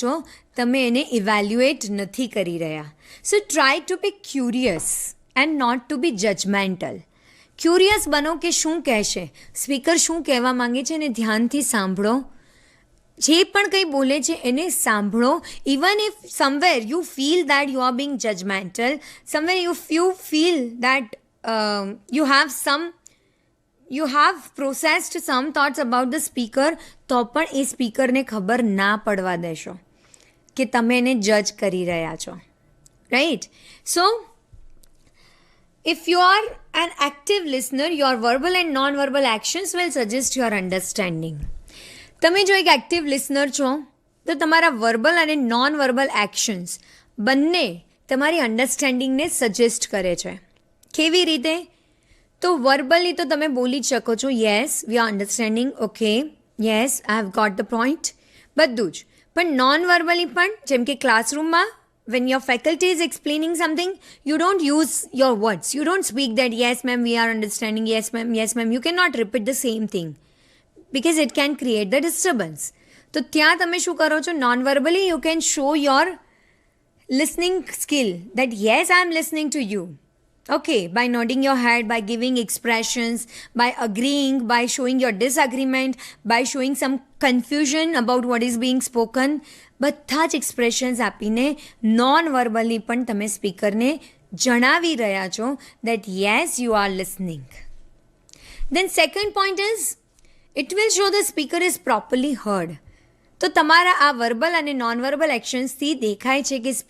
છો તમે એને ઇવેલ્યુએટ નથી કરી રહ્યા. So try to be curious and not to be judgemental. Curious બનો કે શું કહેશે, સ્પીકર શું કહેવા માંગે છે એને ધ્યાનથી સાંભળો. જે પણ કંઈ બોલે છે એને સાંભળો. Even if somewhere you feel that you are Bing judgemental, somewhere you feel that you have processed some thoughts about the speaker, તો પણ એ સ્પીકરને ખબર ના પડવા દેશો કે તમે એને જજ કરી રહ્યા છો. Right? So if you are an active listener, your verbal and non-verbal actions will suggest your understanding. તમે જો એક એક્ટિવ લિસનર છો તો તમારા વર્બલ અને નોન વર્બલ એક્શન્સ બંને તમારી અન્ડરસ્ટેન્ડિંગને સજેસ્ટ કરે છે. કેવી રીતે? તો વર્બલી તો તમે બોલી જ શકો છો, yes we are understanding, okay, yes I have got the point, બધું જ. પણ નોન વર્બલી પણ, જેમ કે ક્લાસરૂમમાં when your faculty is explaining something, you don't use your words, you don't speak that yes ma'am we are understanding, yes ma'am, you cannot repeat the same thing because it can create the disturbance. તો ત્યાં તમે શું કરો છો? Non verbally you can show your listening skill that yes I am listening to you. Okay, by nodding your head, by giving expressions, by agreeing, by showing your disagreement, by showing some confusion about what is being spoken, બધા જ expressions આપીને non verbally પણ તમે સ્પીકરને જણાવી રહ્યા છો that yes you are listening. Then second point is it will show the speaker is properly heard. તો તમારા આ વર્બલ અને નોન વર્બલ એક્શન્સથી દેખાય છે કે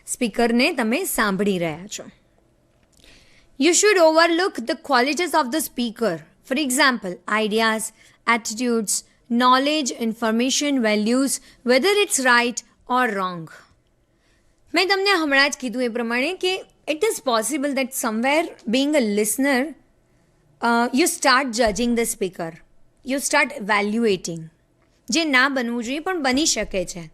સ્પીકરને તમે સાંભળી રહ્યા છો. You should overlook the qualities of the speaker. For example, ideas, attitudes, knowledge, information, values, whether it's right or wrong. મેં તમને હમણાં જ કીધું એ પ્રમાણે કે it is possible that somewhere being a listener, you start judging the speaker. You start evaluating. જે ના બનવું જોઈએ પણ બની શકે છે.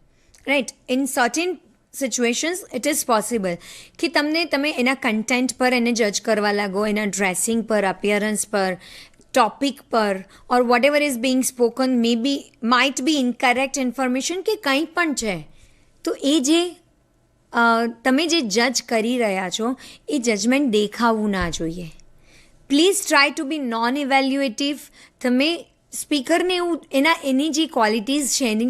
Right? In certain situations it is possible કે તમે એના કન્ટેન્ટ પર એને જજ કરવા લાગો, એના ડ્રેસિંગ પર, અપિયરન્સ પર, ટોપિક પર, ઓર vote ever is being spoken might be incorrect information કે કંઈ પણ છે. તો એ જે તમે જે જજ કરી રહ્યા છો એ જજમેન્ટ દેખાવું ના જોઈએ. Please try to be non evaluative. તમે સ્પીકરને એની જે ક્વોલિટીઝ છે, એની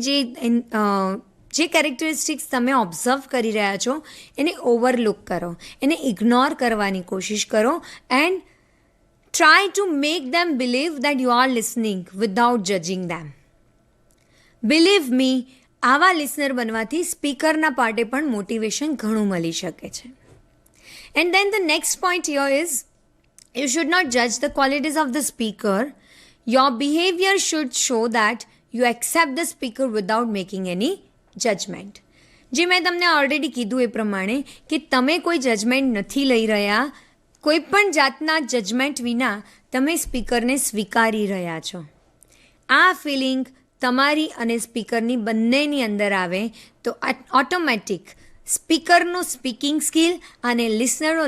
જે કેરેક્ટરિસ્ટિક્સ તમે ઓબ્ઝર્વ કરી રહ્યા છો એને ઓવરલુક કરો, એને ઇગ્નોર કરવાની કોશિશ કરો and try to make them believe that you are listening without judging them. Believe me, આવા લિસનર બનવાથી સ્પીકરના પાર્ટે પણ મોટિવેશન ઘણું મળી શકે છે. And then the next point here is you should not judge the qualities of the speaker. Your behavior should show that you accept the speaker without making any judgement. જે મેં તમને already કીધું એ પ્રમાણે કે તમે કોઈ જજમેન્ટ નથી લઈ રહ્યા, કોઈ પણ જાતના જજમેન્ટ વિના તમે સ્પીકરને સ્વીકારી રહ્યા છો. આ ફિલિંગ તમારી અને સ્પીકરની બંનેની અંદર આવે તો ઓટોમેટિક સ્પીકરનો સ્પીકિંગ સ્કિલ અને લિસનરનો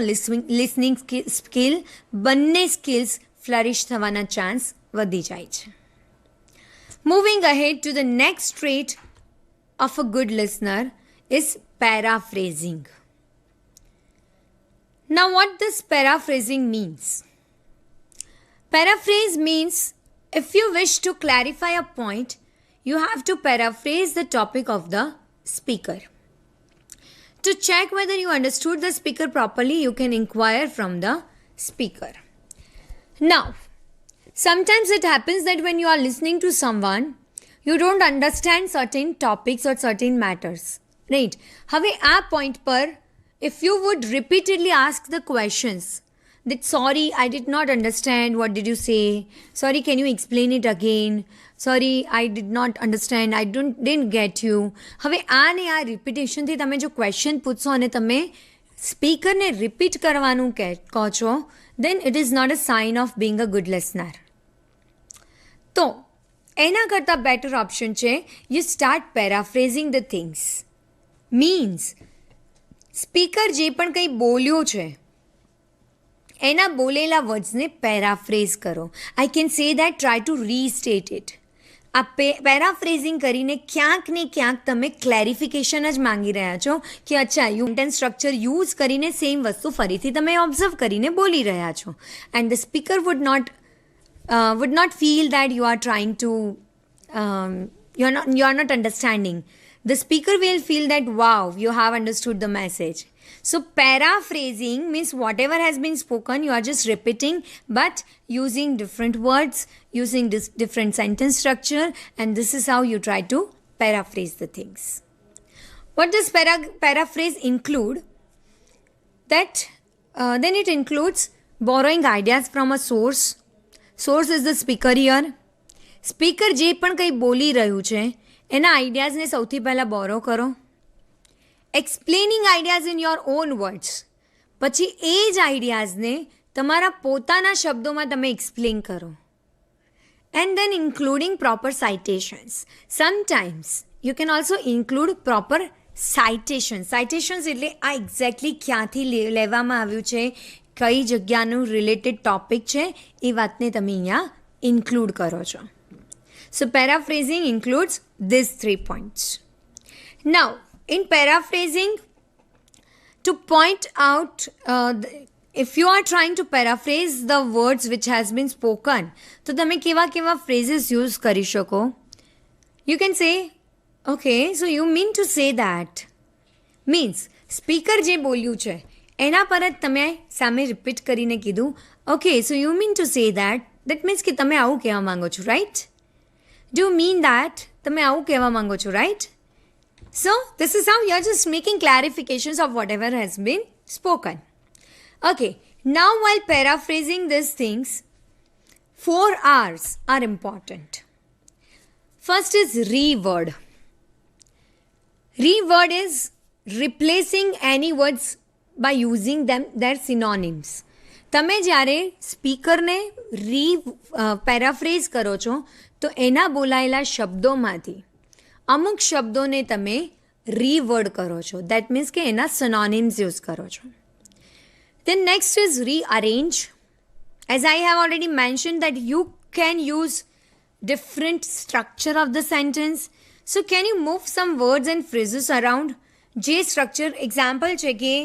લિસનિંગ સ્કિલ બંને સ્કિલ્સ ફ્લરિશ થવાના ચાન્સ વધી જાય છે. Moving ahead to the next trait of a good listener is paraphrasing. Now what does paraphrasing means? Paraphrase means if you wish to clarify a point, you have to paraphrase the topic of the speaker. To check whether you understood the speaker properly, you can inquire from the speaker. Now, sometimes it happens that when you are listening to someone, you don't understand certain topics or certain matters, right? હવે આ point પર if you would repeatedly ask the questions that sorry I did not understand, what did you say, sorry can you explain it again, sorry I did not understand, I didn't get you. હવે આ ને આ રિપીટેશનથી તમે જો question પૂછશો અને તમે સ્પીકરને repeat કરવાનું કહો છો, then it is not a sign of being a good listener. તો એના કરતાં બેટર ઓપ્શન છે you start paraphrasing the things. Means speaker જે પણ કંઈ બોલ્યો છે એના બોલેલા વર્ડ્સને પેરાફ્રેઝ કરો. I can say that try to restate it. આ પેરાફ્રેઝિંગ કરીને ક્યાંક ને ક્યાંક તમે ક્લેરિફિકેશન જ માંગી રહ્યા છો કે અચ્છા સેન્ટેન્સ સ્ટ્રક્ચર યુઝ કરીને સેમ વસ્તુ ફરીથી તમે ઓબ્ઝર્વ કરીને બોલી રહ્યા છો and the speaker would not feel that you are trying to you are not understanding. The speaker will feel that wow, you have understood the message. So paraphrasing means whatever has been spoken, you are just repeating but using different words, using different sentence structure, and this is how you try to paraphrase the things. What does paraphrase include? Then it includes borrowing ideas from a source. Source is the speaker here. Speaker જે પણ કંઈ બોલી રહ્યું છે એના આઈડિયાઝને સૌથી પહેલાં borrow કરો. Explaining ideas in your own words. પછી એ જ આઈડિયાઝને તમારા પોતાના શબ્દોમાં તમે એક્સપ્લેન કરો. And then including proper citations. Sometimes you can also include proper citations એટલે આ એક્ઝેક્ટલી ક્યાંથી લેવામાં આવ્યું છે, કઈ જગ્યાનું રિલેટેડ ટોપિક છે એ વાતને તમે અહીંયા ઇન્ક્લુડ કરો છો. So paraphrasing includes these 3 points. Now, in paraphrasing, to point out, if you are trying to paraphrase the words which has been spoken, તો તમે કેવા phrases use કરી શકો? You can say, okay, so you mean to say that. Means, speaker જે બોલ્યું છે એના પર જ તમે સામે રિપીટ કરીને કીધું, okay, so you mean to say that means કે તમે આવું કહેવા માંગો છો, right? Do you mean that? તમે આવું કહેવા માંગો છો, right? So, this is how you are just making clarifications of whatever has been spoken. Okay, now while paraphrasing these things, 4 R's are important. First is reword. Reword is replacing any words by using their synonyms. તમે જ્યારે સ્પીકરને પેરાફ્રેઝ કરો છો તો એના બોલાયેલા શબ્દોમાંથી અમુક શબ્દોને તમે રીવર્ડ કરો છો. દેટ મીન્સ કે એના સિનોનિમ્સ યુઝ કરો છો. Then next is rearrange. As I have already mentioned that you can use different structure of the sentence. So can you move some words and phrases around? જે structure example છે કે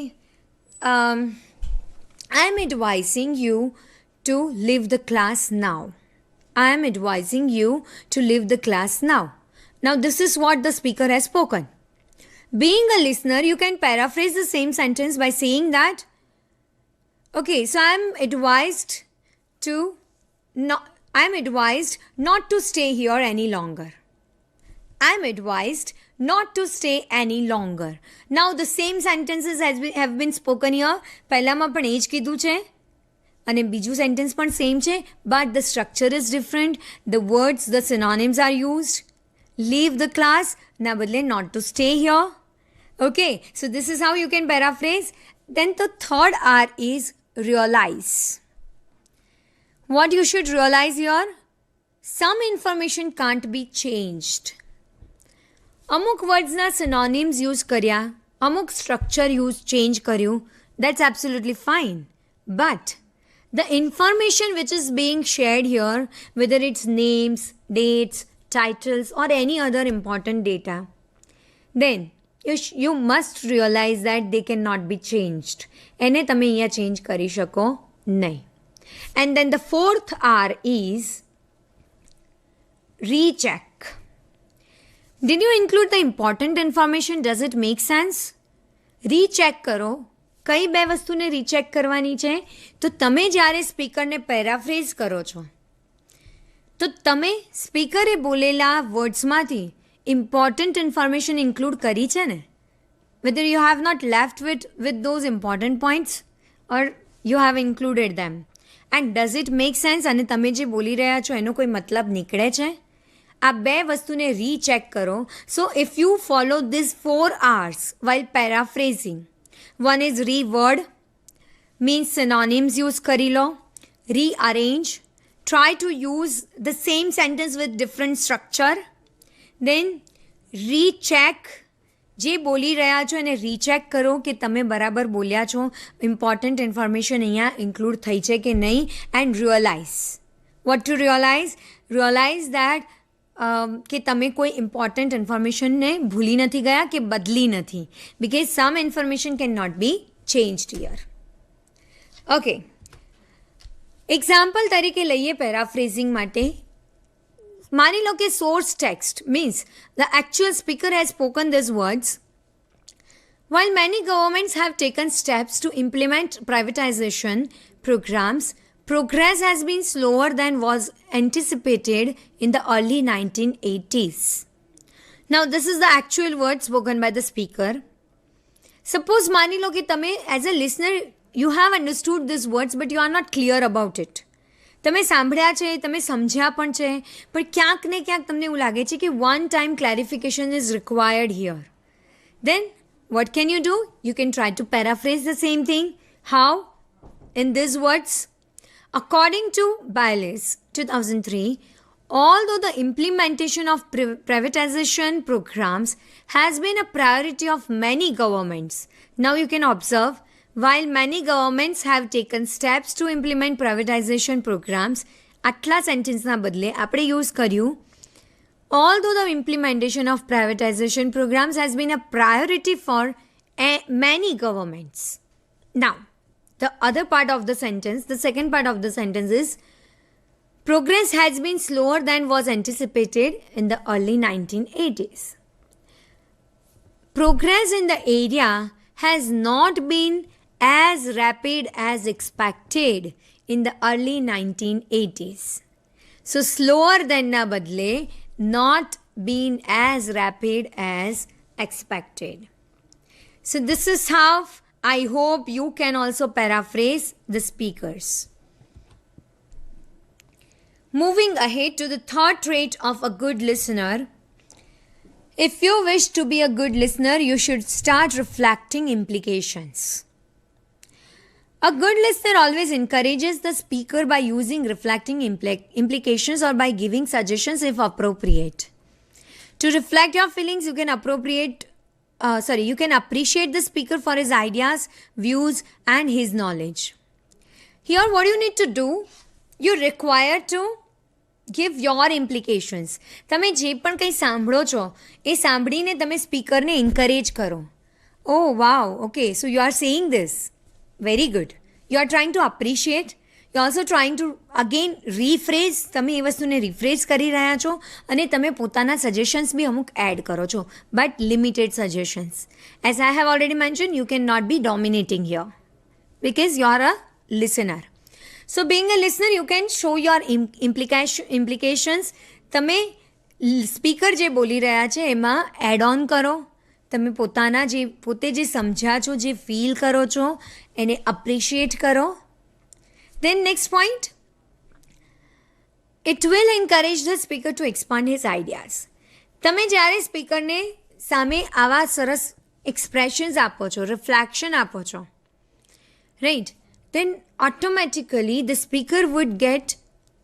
I am advising you to leave the class now. I am advising you to leave the class now. Now this is what the speaker has spoken. Being a listener, you can paraphrase the same sentence by saying that, okay, so I am advised not to stay here any longer. I am advised not to stay any longer. Now the same sentences have been spoken here. પહેલામાં પણ એ જ કીધું છે અને બીજું sentence પણ same છે, but the structure is different. The words, the synonyms are used. Leave the class ના બદલે not to stay here. Okay, so this is how you can paraphrase. Then the third R is realize. What you should realize here? Some information can't be changed. અમુક વર્ડ્સના synonyms use કર્યા, અમુક structure change કર્યું, that's absolutely fine. But the information which is being shared here, whether it's names, dates, titles or any other important data, then you must realize that they cannot be changed. એને તમે અહીંયા change કરી શકો નહીં. And then the fourth R is recheck. Did you include the important information? Does it make sense? Recheck કરો. કઈ બે વસ્તુને રીચેક કરવાની છે? તો તમે જ્યારે સ્પીકરને પેરાફ્રેઝ કરો છો તો તમે સ્પીકરે બોલેલા વર્ડ્સમાંથી ઇમ્પોર્ટન્ટ ઇન્ફોર્મેશન ઇન્ક્લુડ કરી છે ને? Whether you have not left with those important points or you have included them. And does it make sense? અને તમે જે બોલી રહ્યા છો એનો કોઈ મતલબ નીકળે છે? આ બે વસ્તુને રીચેક કરો. સો if you follow this 4 R's while paraphrasing, one is reword, means synonyms use કરી લો. Rearrange, try to use the same sentence with different structure. Then recheck, જે બોલી રહ્યા છો એને રીચેક કરો કે તમે બરાબર બોલ્યા છો, ઇમ્પોર્ટન્ટ ઇન્ફોર્મેશન અહીંયા ઇન્ક્લુડ થઈ છે કે નહીં. And realise. What to realize? Realize that કે તમે કોઈ ઇમ્પોર્ટન્ટ ઇન્ફોર્મેશનને ભૂલી નથી ગયા કે બદલી નથી, because some information can not be changed here. Okay, example તરીકે લઈએ પેરાફ્રેઝિંગ માટે. માની લો કે source text means the actual speaker has spoken these words. While many governments have taken steps to implement privatization programs, progress has been slower than was anticipated in the early 1980s. Now, this is the actual word spoken by the speaker. Suppose mani lo ki tame as a listener you have understood these words but you are not clear about it. તમે સાંભળ્યા છે, તમે સમજ્યા પણ છે, પણ ક્યાંક ને ક્યાંક તમને એવું લાગે છે કે one time clarification is required here. Then what can you do? You can try to paraphrase the same thing. How? In these words, according to Baylis 2003, although the implementation of privatization programs has been a priority of many governments. Now you can observe, while many governments have taken steps to implement privatization programs, આટલા સેન્ટેન્સના બદલે આપણે use કર્યું although the implementation of privatization programs has been a priority for many governments. Now, the other part of the sentence, the second part of the sentence is, progress has been slower than was anticipated in the early 1980s. Progress in the area has not been as rapid as expected in the early 1980s. So, slower than na badle, not been as rapid as expected. So this is how I hope you can also paraphrase the speakers. Moving ahead to the third trait of a good listener. If you wish to be a good listener, you should start reflecting implications. A good listener always encourages the speaker by using reflecting implications or by giving suggestions if appropriate. To reflect your feelings, you can appreciate the speaker for his ideas, views, and his knowledge. Here, what you need to do, you're required to give your implications. તમે જે પણ કંઈ સાંભળો છો એ સાંભળીને તમે સ્પીકરને anchorage કરો. Oh wow, okay, so you are saying this. Very good. You are trying to appreciate. You are also trying to again rephrase. તમે એ વસ્તુને રિફ્રેઝ કરી રહ્યા છો અને તમે પોતાના સજેશન્સ બી અમુક એડ કરો છો, but limited suggestions. As I have already mention, you can not be dominating here because you are a listener. So being a listener, you can show your implications. તમે સ્પીકર જે બોલી રહ્યા છે એમાં add on કરો. તમે પોતે જે સમજ્યા છો, જે ફીલ કરો છો એને અપ્રિશિએટ કરો. Then next point, it will encourage the speaker to expand his ideas. તમે જ્યારે સ્પીકરને સામે આવા સરસ એક્સપ્રેશન્સ આપો છો, રિફ્લેક્શન આપો છો, right, then automatically the speaker would get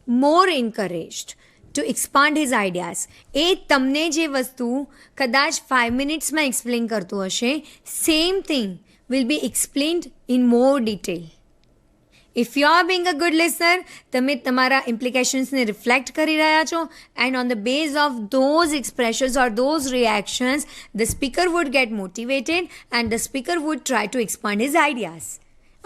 more encouraged to expand his ideas. એ તમને જે વસ્તુ કદાચ 5 મિનિટ્સમાં એક્સપ્લેન કરતું હશે, same thing will be explained in more detail. If you are being a good listener, તમે તમારા implications-ને reflect કરી રહ્યા છો, and on the base of those expressions or those reactions, the speaker would get motivated and the speaker would try to expand his ideas.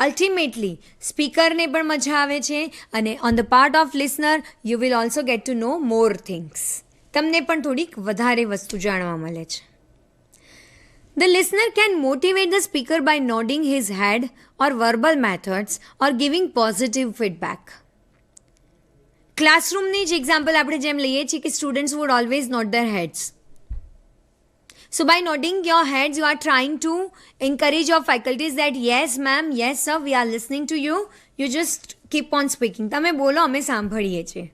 Ultimately, સ્પીકરને પણ મજા આવે છે અને on the part of listener, you will also get to know more things. તમને પણ થોડીક વધારે વસ્તુ જાણવા મળે છે. The listener can motivate the speaker by nodding his head or verbal methods or giving positive feedback. ક્લાસરૂમની જ એક્ઝામ્પલ આપણે જેમ લઈએ છીએ કે students would always nod their heads. So by nodding your heads, you are trying to encourage your faculties that yes ma'am, yes sir, we are listening to you. You just keep on speaking. તમે બોલો, અમે સાંભળીએ છીએ.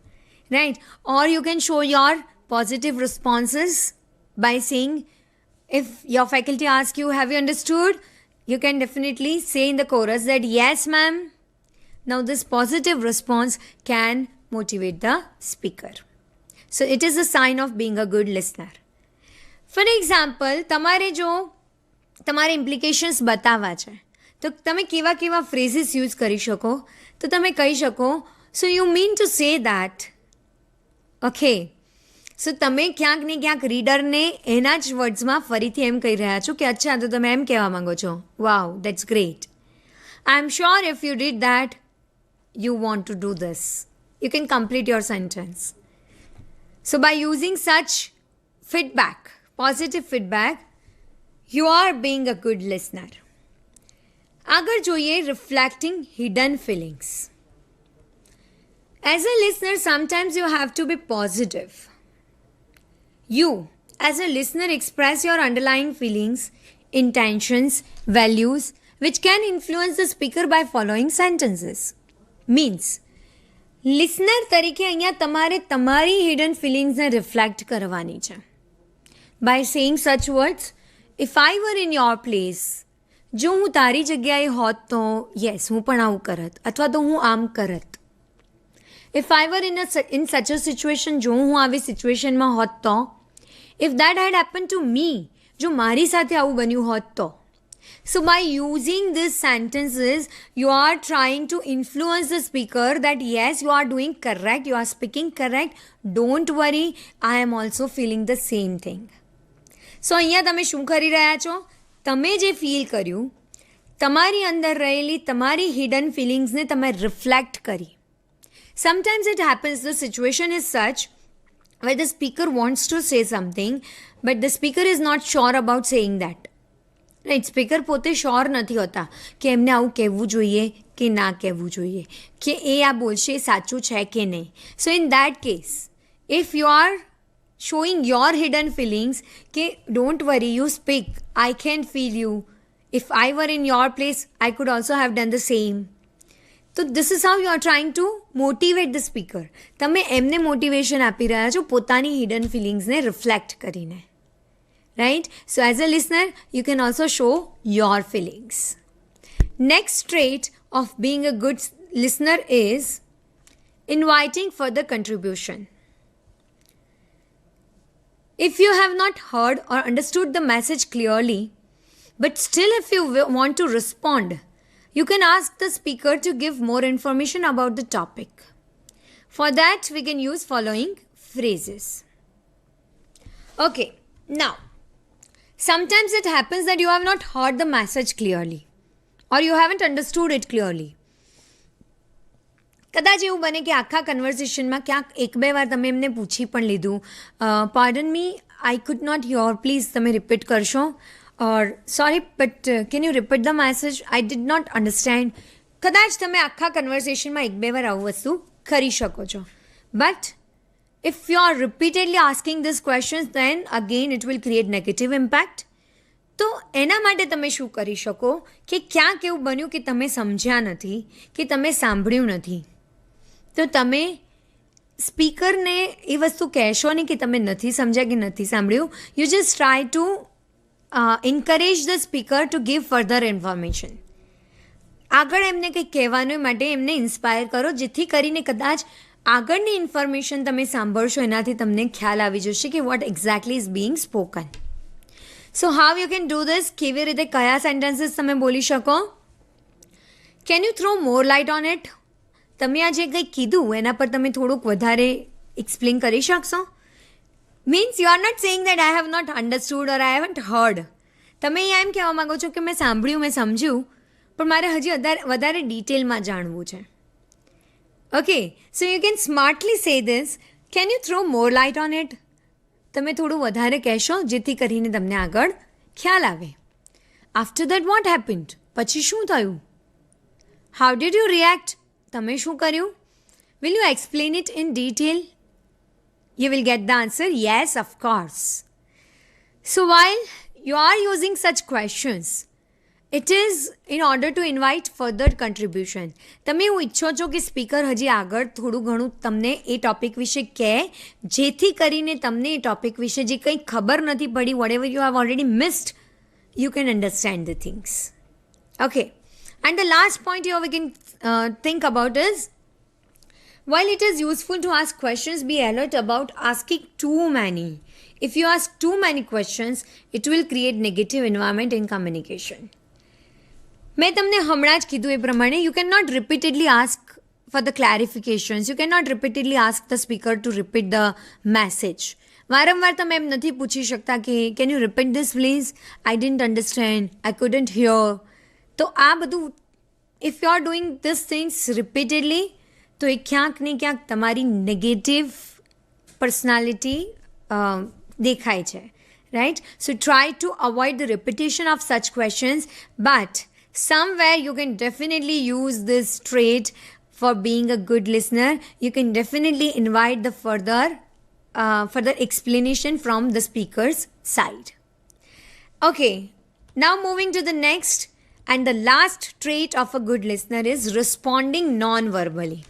Right? Or you can show your positive responses by saying, if your faculty asks you, have you understood? You can definitely say in the chorus that yes ma'am. Now this positive response can motivate the speaker. So it is a sign of being a good listener. For example, તમારે જો તમારે ઇમ્પ્લિકેશન્સ બતાવવા છે તો તમે કેવા કેવા ફ્રેઝીસ use કરી શકો, તો તમે કહી શકો, so you mean to say that, okay, so તમે ક્યાંક ને ક્યાંક રીડરને એના જ વર્ડ્સમાં ફરીથી એમ કહી રહ્યા છો કે અચ્છા તો તમે એમ કહેવા માંગો છો, wow that's great, I am sure if you did that you want to do this. You can complete your sentence. So by using such feedback, positive feedback, you are being a good listener. આગળ જોઈએ reflecting hidden feelings. As a listener, sometimes you have to be positive. You, as a listener, express your underlying feelings, intentions, values, which can influence the speaker by following sentences. Means listener તરીકે અહીંયા તમારે તમારી hidden ફિલિંગ્સને reflect કરવાની છે by saying such words, if I were in your place, જો હું તારી જગ્યાએ હોત તો યસ હું પણ આવું કરત અથવા તો હું આમ કરત. If I were in such a situation, જો હું આવી સિચ્યુએશનમાં હોત તો. If that had happen to me, જો મારી સાથે આવું બન્યું હોત તો. So by using these sentences, you are trying to influence the speaker that yes, you are doing correct, you are speaking correct, don't worry, I am also feeling the same thing. So અહીંયા તમે શું કરી રહ્યા છો? તમે જે feel કર્યું, તમારી અંદર રહેલી તમારી હિડન ફિલિંગ્સને તમે રિફ્લેક્ટ કરી. Sometimes it happens the situation is such where the speaker wants to say something, but the speaker is not sure about saying that. Right, speaker પોતે શ્યોર નથી હોતા કે એમને આવું કહેવું જોઈએ કે ના કહેવું જોઈએ, કે એ આ બોલશે સાચું છે કે નહીં. So in that case if you are showing your hidden feelings કે don't worry, you speak, I can feel you, if I were in your place I could also have done the same. તો this is how you are trying to motivate the speaker. તમે એમને motivation આપી રહ્યા છો પોતાની hidden ફિલિંગ્સને reflect કરીને. Right? So as a listener, you can also show your feelings. Next trait of being a good listener is inviting further contribution. If you have not heard or understood the message clearly, but still if you want to respond, you can ask the speaker to give more information about the topic. For that, we can use following phrases. Okay, now, sometimes it happens that you have not heard the message clearly or you haven't understood it clearly. કદાચ એવું બને કે આખા કન્વર્સેશનમાં ક્યાંક એક બે વાર તમે એમને પૂછી પણ લીધું, pardon me I could not your, please તમે રિપીટ કરશો, or sorry but can you repeat the message, I did not understand. કદાચ તમે આખા કન્વર્સેશનમાં એક બે વાર આવું વસ્તુ કરી શકો છો. But if you are repeatedly asking these questions, then again it will create negative impact. તો એના માટે તમે શું કરી શકો કે ક્યાંક એવું બન્યું કે તમે સમજ્યા નથી કે તમે સાંભળ્યું નથી, તો તમે સ્પીકરને એ વસ્તુ કહેશો નહીં કે તમે નથી સમજ્યા કે નથી સાંભળ્યું. You just try to encourage the speaker to give further information. આગળ એમને કંઈક કહેવાનું માટે એમને ઇન્સ્પાયર કરો, જેથી કરીને કદાચ આગળની ઇન્ફોર્મેશન તમે સાંભળશો એનાથી તમને ખ્યાલ આવી જશે કે vote exactly is being spoken. So how you can do this, કેવી રીતે કયા સેન્ટેન્સીસ તમે બોલી શકો? Can you throw more light on it? તમે આ જે કંઈક કીધું એના પર તમે થોડુંક વધારે એક્સપ્લેન કરી શકશો? Means you are not saying that I have not understood or I haven't heard. તમે અહીંયા એમ કહેવા માગો છો કે મેં સાંભળ્યું, મેં સમજ્યું, પણ મારે હજી વધારે ડિટેલમાં જાણવું છે. Okay, so you can smartly say this, can you throw more light on it? તમે થોડું વધારે કહેશો જેથી કરીને તમને આગળ ખ્યાલ આવે. After that what happened? પછી શું થયું? How did you react? તમે શું કર્યું? Will you explain it in detail? You will get the answer, yes, of course. So while you are using such questions, it is in order to invite further contribution. તમે એવું ઈચ્છો છો કે speaker હજી આગળ થોડું ઘણું તમને એ ટોપિક વિશે કહે, જેથી કરીને તમને એ ટોપિક વિશે જે કંઈ ખબર નથી પડી, whatever you have already missed, you can understand the things. Okay, and the last point here we can think about is, while it is useful to ask questions, be alert about asking too many. If you ask too many questions, it will create negative environment in communication. મેં તમને હમણાં જ કીધું એ પ્રમાણે you can not repeatedly ask for the clarifications, you can not repeatedly ask the speaker to repeat the message. વારંવાર તમે એમ નથી પૂછી શકતા કે can you repeat this please, I didn't understand, I couldn't hear. તો આ બધું if you are doing this things repeatedly તો એ ક્યાંક ને ક્યાંક તમારી નેગેટિવ પર્સનાલિટી દેખાય છે, right? So try to avoid the repetition of such questions, but somewhere you can definitely use this trait for being a good listener. You can definitely invite the further explanation from the speaker's side. Okay, now moving to the next and the last trait of a good listener is responding non-verbally.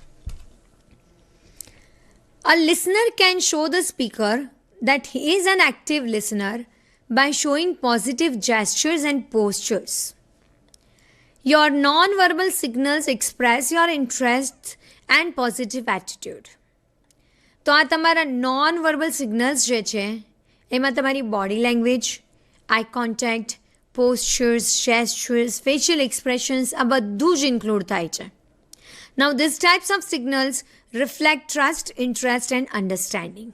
A listener can show the speaker that he is an active listener by showing positive gestures and postures. Your non-verbal signals express your interest and positive attitude. તો આ તમારા non-verbal signals જે છે એમાં તમારી body language, eye contact, postures, gestures, facial expressions આ બધું જ include થાય છે. Now these types of signals reflect trust, interest and understanding.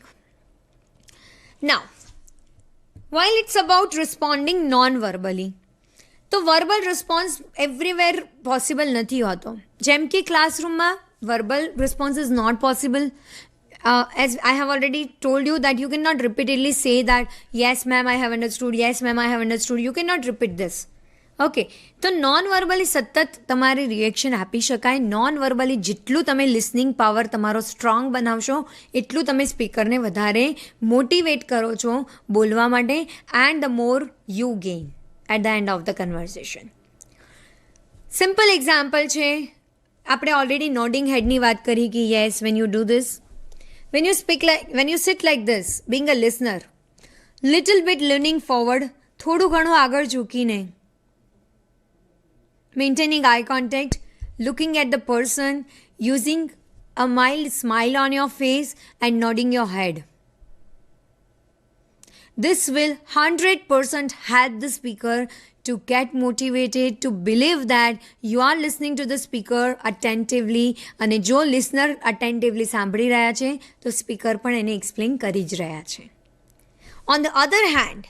Now, while it's about responding non-verbally, તો વર્બલ રિસ્પોન્સ એવરીવેર પોસિબલ નથી હોતો. જેમ કે ક્લાસરૂમમાં verbal response is not possible. As I have already told you that you cannot repeatedly say that yes ma'am I have understood, yes ma'am I have understood. You cannot repeat this. Okay, તો non verbally સતત તમારે reaction આપી શકાય. Non verbally જેટલું તમે listening power તમારો strong બનાવશો એટલું તમે સ્પીકરને વધારે મોટિવેટ કરો છો બોલવા માટે, and the more you gain at the end of the conversation. Simple example છે, આપણે ઓલરેડી નોડિંગ હેડની વાત કરી કે yes when you do this, when you sit like this, being a listener, little bit leaning forward, થોડું ઘણું આગળ ઝૂકીને, maintaining eye contact, looking at the person, using a mild smile on your face and nodding your head. This will 100% help the speaker to get motivated, to believe that you are listening to the speaker attentively, અને જો listener attentively સાંભળી રહ્યા છે તો speaker પણ એને explain કરી જ રહ્યા છે. On the other hand,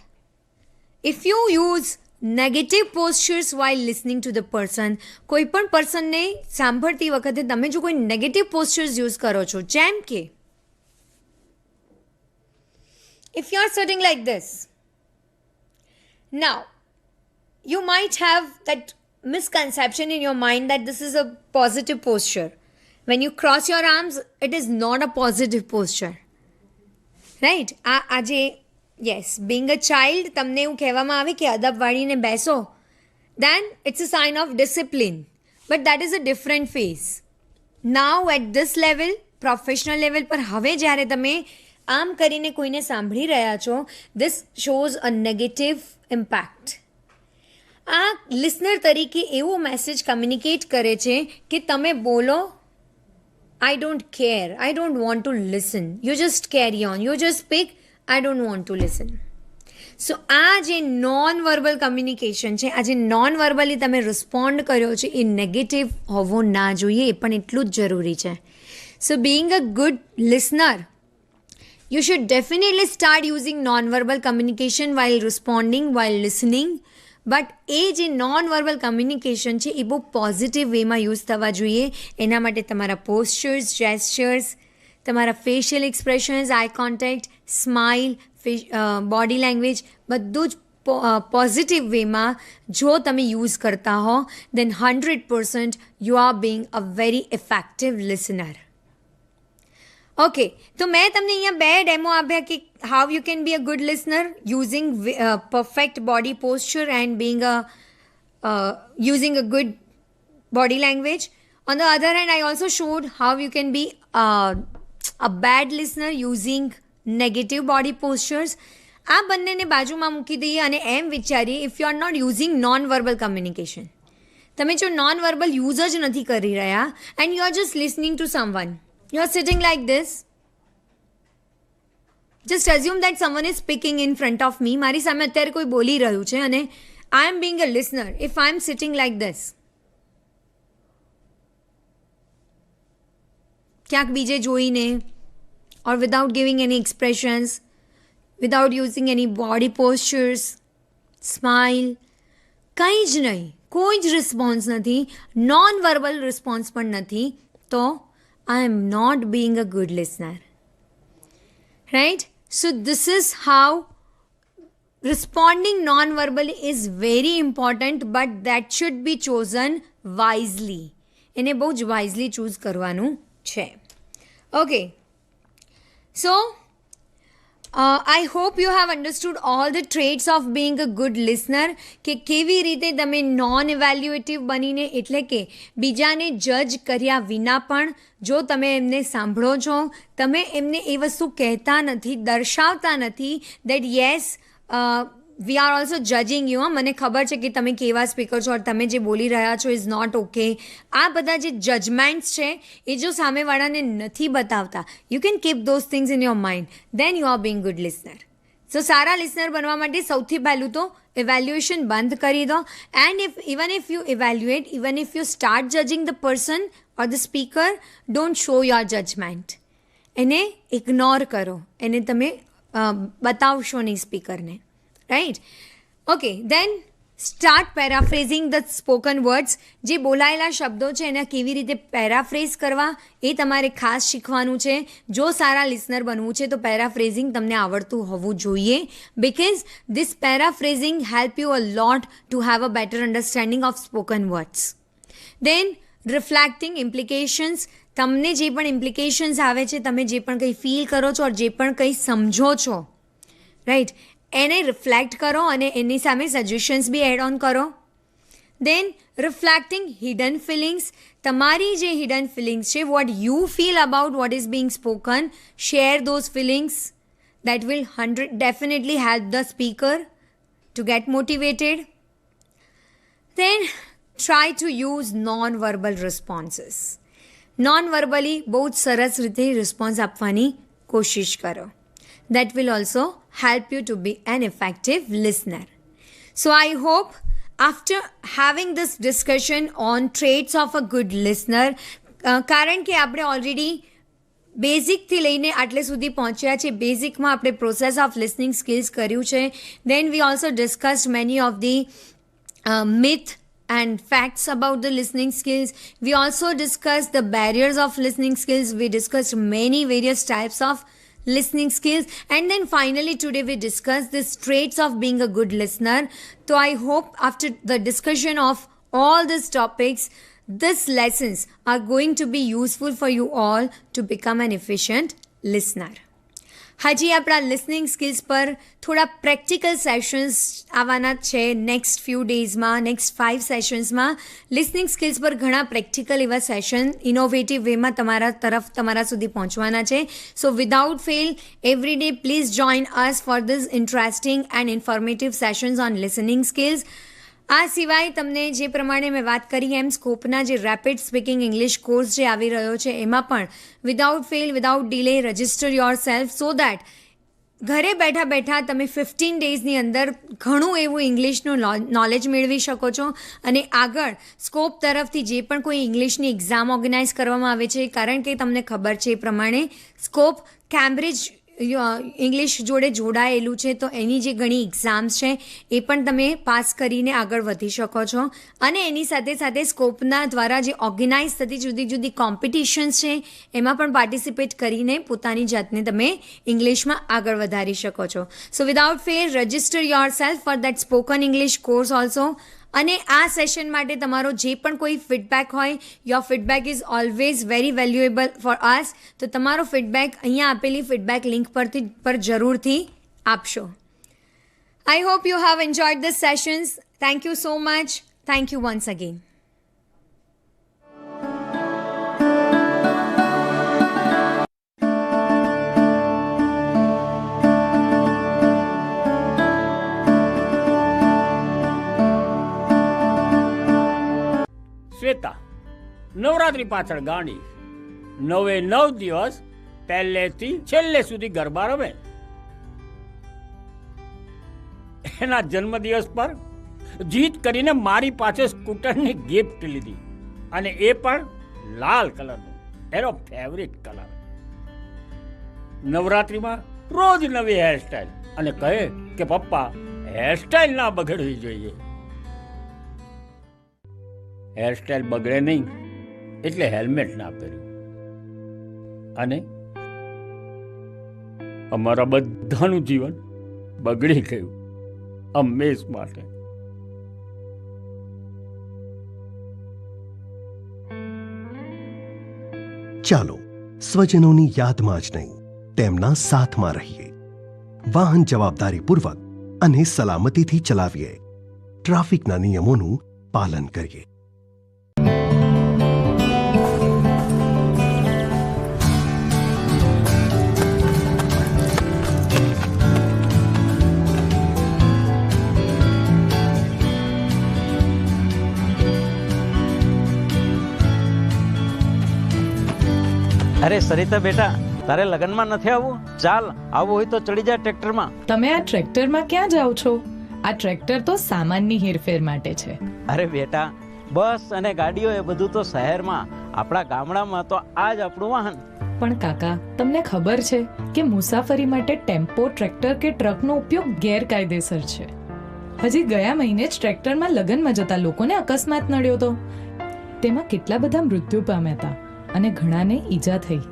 if you use negative postures while listening to the person, કોઈ પણ પર્સનને સાંભળતી વખતે તમે જો કોઈ નેગેટિવ પોસ્ચર્સ યુઝ કરો છો, જેમ કે if you are sitting like this, now you might have that misconception in your mind that this is a positive posture. When you cross your arms, it is not a positive posture, right? આજે yes being a child તમને એવું કહેવામાં આવે કે અદબ વાળીને બેસો, then it's a sign of discipline, but that is a different phase. Now at this level, professional level પર હવે જ્યારે તમે આમ કરીને કોઈને સાંભળી રહ્યા છો, this shows a negative impact. આ લિસનર તરીકે એવો મેસેજ કમ્યુનિકેટ કરે છે કે તમે બોલો, I don't care, I don't want to listen, you just carry on, you just speak, I don't want to listen. સો આ જે નોન વર્બલ કમ્યુનિકેશન છે, આ જે નોન વર્બલી તમે રિસ્પોન્ડ કર્યો છે એ નેગેટિવ હોવો ના જોઈએ, એ પણ એટલું જ જરૂરી છે. So being a good listener, you should definitely start using non-verbal communication while responding, while listening. But એ જે નોન વર્બલ કમ્યુનિકેશન છે એ બહુ પોઝિટિવ વેમાં યુઝ થવા જોઈએ. એના માટે તમારા પોસ્ચર્સ, જેસ્ચર્સ, તમારા facial expressions, eye contact, smile, body language બધું જ પોઝિટિવ વેમાં જો તમે યુઝ કરતા હો, દેન 100% you are being a very effective listener. Okay, તો મેં તમને અહીંયા બે ડેમો આપ્યા કે how you can be a good listener using perfect body posture and Bing using a good body language. On the other hand, I also showed how you can be a bad listener using negative body postures. આ બંનેને બાજુમાં મૂકી દઈએ અને એમ વિચારીએ if you are not using non verbal communication, તમે જો નોન વર્બલ યુઝ જ નથી કરી રહ્યા and you are just listening to someone, you are sitting like this, just assume that someone is speaking in front of me, મારી સામે અત્યારે કોઈ બોલી રહ્યું છે અને I am being a listener. If I am sitting like this, ક્યાંક બીજે જોઈને or without giving any expressions, without using any body પોસ્ચર્સ, smile, કંઈ જ નહીં, કોઈ જ રિસ્પોન્સ નથી, નોન વર્બલ રિસ્પોન્સ પણ નથી, તો I am not being a good listener. Right? So this is how responding non-verbally is very important, but that should be chosen wisely. એને બહુ જ વાઇઝલી ચૂઝ કરવાનું છે. Okay, so I hope you have understood all the traits of being a good listener, કે કેવી રીતે તમે non ઇવેલ્યુએટિવ બનીને, એટલે કે બીજાને જજ કર્યા વિના પણ જો તમે એમને સાંભળો છો, તમે એમને એ વસ્તુ કહેતા નથી, દર્શાવતા નથી that yes we are also judging you. મને ખબર છે કે તમે કેવા સ્પીકર છો, તમે જે બોલી રહ્યા છો ઇઝ નોટ ઓકે. આ બધા જે જજમેન્ટ્સ છે એ જો સામેવાળાને નથી બતાવતા, you can keep those things in your mind, then you are being good listener. So સારા લિસનર બનવા માટે સૌથી પહેલું તો ઇવેલ્યુએશન બંધ કરી દો. And even if you evaluate, even if you start judging the person or the speaker, don't show your judgement. એને ઇગ્નોર કરો, એને તમે બતાવશો નહીં સ્પીકરને. Right? Okay, then start paraphrasing the spoken words. જે બોલાયેલા શબ્દો છે એને કેવી રીતે પેરાફ્રેઝ કરવા એ તમારે ખાસ શીખવાનું છે. જો સારા લિસનર બનવું છે તો પેરાફ્રેઝિંગ તમને આવડતું હોવું જોઈએ, because this paraphrasing help you a lot to have a better understanding of spoken words. Then reflecting implications. તમને જે પણ ઇમ્પ્લિકેશન્સ આવે છે, તમે જે પણ કંઈ ફીલ કરો છો, જે પણ કંઈ સમજો છો, રાઈટ, એને રિફ્લેક્ટ કરો અને એની સામે સજેશન્સ બી એડ ઓન કરો. Then reflecting hidden feelings. તમારી જે હિડન ફિલિંગ્સ છે, what you feel about what is being spoken, share those feelings. That will definitely help the speaker to get motivated. Then try to use non-verbal responses. Nonverbally બહુ જ સરસ રીતે response આપવાની કોશિશ કરો. That will also help you to be an effective listener. So I hope after having this discussion on traits of a good listener, કારણ કે આપણે ઓલરેડી બેઝિકથી લઈને આટલે સુધી પહોંચ્યા છે. બેઝિકમાં આપણે પ્રોસેસ ઓફ લિસનિંગ સ્કિલ્સ કર્યું છે. Then we also discussed many of the myth and facts about the listening skills. We also discussed the barriers of listening skills. We discussed many various types of listening skills, and then finally today we discussed the traits of being a good listener. So I hope after the discussion of all these topics, these lessons are going to be useful for you all to become an efficient listener. હજી આપણા listening skills પર થોડા practical sessions આવવાના છે next few ડેઝમાં. Next 5 સેશન્સમાં listening skills પર ઘણા પ્રેક્ટિકલ એવા સેશન ઇનોવેટિવ વેમાં તમારા સુધી પહોંચવાના છે. So without fail every day please join us for this interesting and informative sessions on listening skills. આ સિવાય તમને જે પ્રમાણે મેં વાત કરી એમ સ્કોપના જે રેપિડ સ્પીકિંગ ઇંગ્લિશ કોર્સ જે આવી રહ્યો છે એમાં પણ without fail, without delay register your self, so that ઘરે બેઠા બેઠા તમે 15 ડેઝની અંદર ઘણું એવું ઇંગ્લિશનું નોલેજ મેળવી શકો છો અને આગળ સ્કોપ તરફથી જે પણ કોઈ ઇંગ્લિશની એક્ઝામ ઓર્ગેનાઇઝ કરવામાં આવે છે, કારણ કે તમને ખબર છે એ પ્રમાણે સ્કોપ કેમ્બ્રિજ ઇંગ્લિશ જોડે જોડાયેલું છે, તો એની જે ઘણી એક્ઝામ્સ છે એ પણ તમે પાસ કરીને આગળ વધી શકો છો. અને એની સાથે સાથે સ્કોપના દ્વારા જે ઓર્ગેનાઇઝ થતી જુદી જુદી કોમ્પિટિશન્સ છે એમાં પણ પાર્ટિસિપેટ કરીને પોતાની જાતને તમે ઇંગ્લિશમાં આગળ વધારી શકો છો. So without fear register yourself for that spoken English course also. અને આ સેશન માટે તમારો જે પણ કોઈ ફીડબેક હોય, your feedback is always very valuable for us. તો તમારો ફીડબેક અહીંયા આપેલી ફીડબેક લિંક પર જરૂરથી આપશો. I hope you have enjoyed this sessions. Thank you so much. Thank you once again. Shweta Navratri પાછળ ગાંડી, 9 દિવસ પહેલેથી છેલ્લે સુધી ગરબા રમે. એના જન્મદિવસ પર જીત કરીને મારી પાસે સ્કૂટરની ગિફ્ટ લીધી, અને એ પણ લાલ કલરનું, એનો ફેવરિટ કલર. નવરાત્રીમાં રોજ નવી હેરસ્ટાઈલ, અને કહે કે પપ્પા હેરસ્ટાઈલ ના બગડવી જોઈએ. હેરસ્ટાઈલ બગડે નહીં એટલે હેલ્મેટ ના પહેર્યું. અને અમારા બધાનું જીવન બગડી ગયું હંમેશ માટે. ચાલો સ્વજનોની યાદમાં જ નહીં, તેમના સાથમાં રહીએ. વાહન જવાબદારીપૂર્વક અને સલામતીથી ચલાવીએ. ટ્રાફિકના નિયમોનું પાલન કરીએ. અરે સરિતા બેટા, તારે લગનમાં નથી આવવું? ચાલ, આવવું હોય તો ચડી જા ટ્રેક્ટરમાં. તમે આ ટ્રેક્ટરમાં ક્યાં જાઓ છો? આ ટ્રેક્ટર તો સામાનની હેરફેર માટે છે. અરે બેટા, બસ અને ગાડીઓ એ બધું તો શહેરમાં, આપણા ગામડામાં તો આ જ આપણું વાહન. પણ કાકા, તમને ખબર છે કે મુસાફરી માટે ટેમ્પો, ટ્રેક્ટર કે ટ્રકનો ઉપયોગ ગેરકાયદેસર છે. હજી ગયા મહિને જ ટ્રેક્ટરમાં લગનમાં જતા લોકોને અકસ્માત નડ્યો હતો. તેમાં કેટલા બધા મૃત્યુ પામ્યા હતા અને ઘણાને ઈજા થઈ.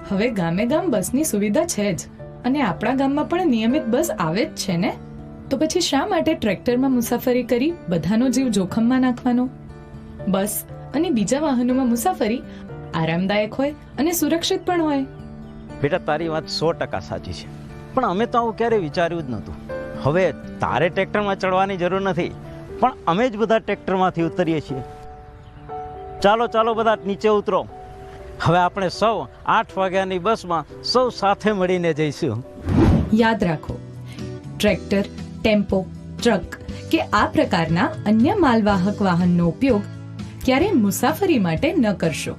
હવે ગામે ગામ બસની સુવિધા છે જ, અને આપણા ગામમાં પણ નિયમિત બસ આવે જ છે ને. તો પછી શા માટે ટ્રેક્ટરમાં મુસાફરી કરી બધાનો જીવ જોખમમાં નાખવાનો? બસ અને બીજા વાહનોમાં મુસાફરી આરામદાયક હોય અને સુરક્ષિત પણ હોય. બેટા, તારી વાત 100% સાચી છે, પણ અમે તો આવું ક્યારે વિચાર્યું જ નહોતું. હવે તારે ટ્રેક્ટરમાં ચડવાની જરૂર નથી, પણ અમે જ બધા ટ્રેક્ટરમાંથી ઉતરીએ છીએ. ચાલો ચાલો બધા નીચે ઉતરો. હવે આપણે સૌ 8 વાગ્યાની બસમાં સૌ સાથે મળીને જઈશું. યાદ રાખો, ટ્રેક્ટર, ટેમ્પો, ટ્રક કે આ પ્રકારના અન્ય માલવાહક વાહનનો ઉપયોગ ક્યારેય મુસાફરી માટે ન કરશો.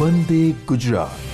વંદે ગુજરાત.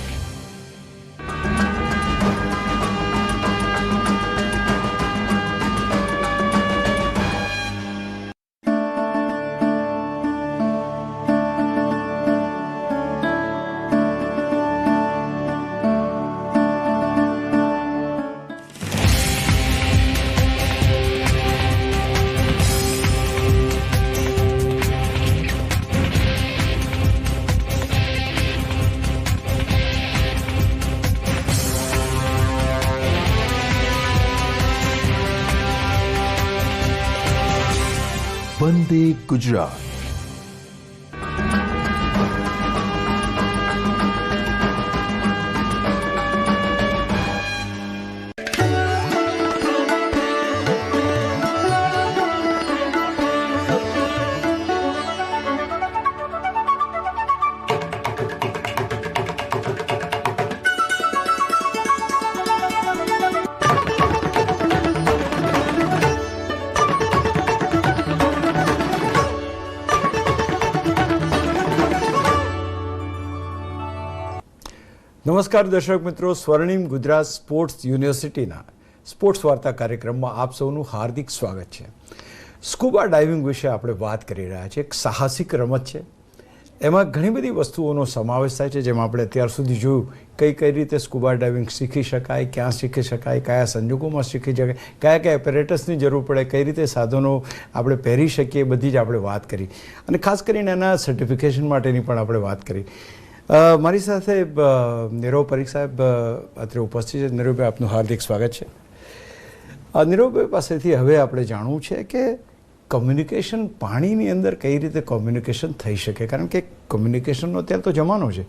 વંદે ગુજરાત. નમસ્કાર દર્શક મિત્રો, સ્વર્ણિમ ગુજરાત સ્પોર્ટ્સ યુનિવર્સિટીના સ્પોર્ટ્સ વાર્તા કાર્યક્રમમાં આપ સૌનું હાર્દિક સ્વાગત છે. સ્કૂબા ડાઇવિંગ વિશે આપણે વાત કરી રહ્યા છીએ. એક સાહસિક રમત છે. એમાં ઘણી બધી વસ્તુઓનો સમાવેશ થાય છે, જેમાં આપણે અત્યાર સુધી જોયું કઈ રીતે સ્કૂબા ડાઇવિંગ શીખી શકાય, ક્યાં શીખી શકાય, કયા સંજોગોમાં શીખી શકાય, કયા એપરેટસની જરૂર પડે, કઈ રીતે સાધનો આપણે પહેરી શકીએ, બધી જ આપણે વાત કરી. અને ખાસ કરીને એના સર્ટિફિકેશન માટેની પણ આપણે વાત કરી. મારી સાથે નીરવ પરીખ સાહેબ અત્રે ઉપસ્થિત છે. નીરવભાઈ, આપનું હાર્દિક સ્વાગત છે. નીરવભાઈ પાસેથી હવે આપણે જાણવું છે કે કમ્યુનિકેશન પાણીની અંદર કઈ રીતે કોમ્યુનિકેશન થઈ શકે, કારણ કે કમ્યુનિકેશનનો અત્યારે તો જમાનો છે,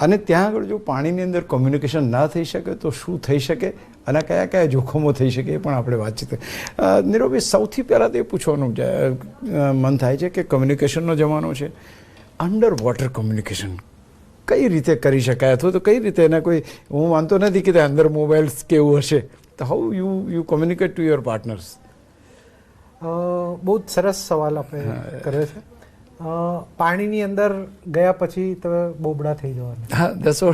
અને ત્યાં આગળ જો પાણીની અંદર કોમ્યુનિકેશન ના થઈ શકે તો શું થઈ શકે અને કયા કયા જોખમો થઈ શકે એ પણ આપણે વાતચીત. નીરવભાઈ, સૌથી પહેલાં તો એ પૂછવાનું મન થાય છે કે કમ્યુનિકેશનનો જમાનો છે, અંડર વોટર કમ્યુનિકેશન કઈ રીતે કરી શકાય, અથવા તો કઈ રીતે એના કોઈ, હું માનતો નથી કે અંદર મોબાઈલ્સ કે એવું હશે, તો how you communicate to your partners? બહુ જ સરસ સવાલ આપણે કર્યો છે. પાણીની અંદર ગયા પછી તમે બોબડા થઈ જવાનું. હા, દસો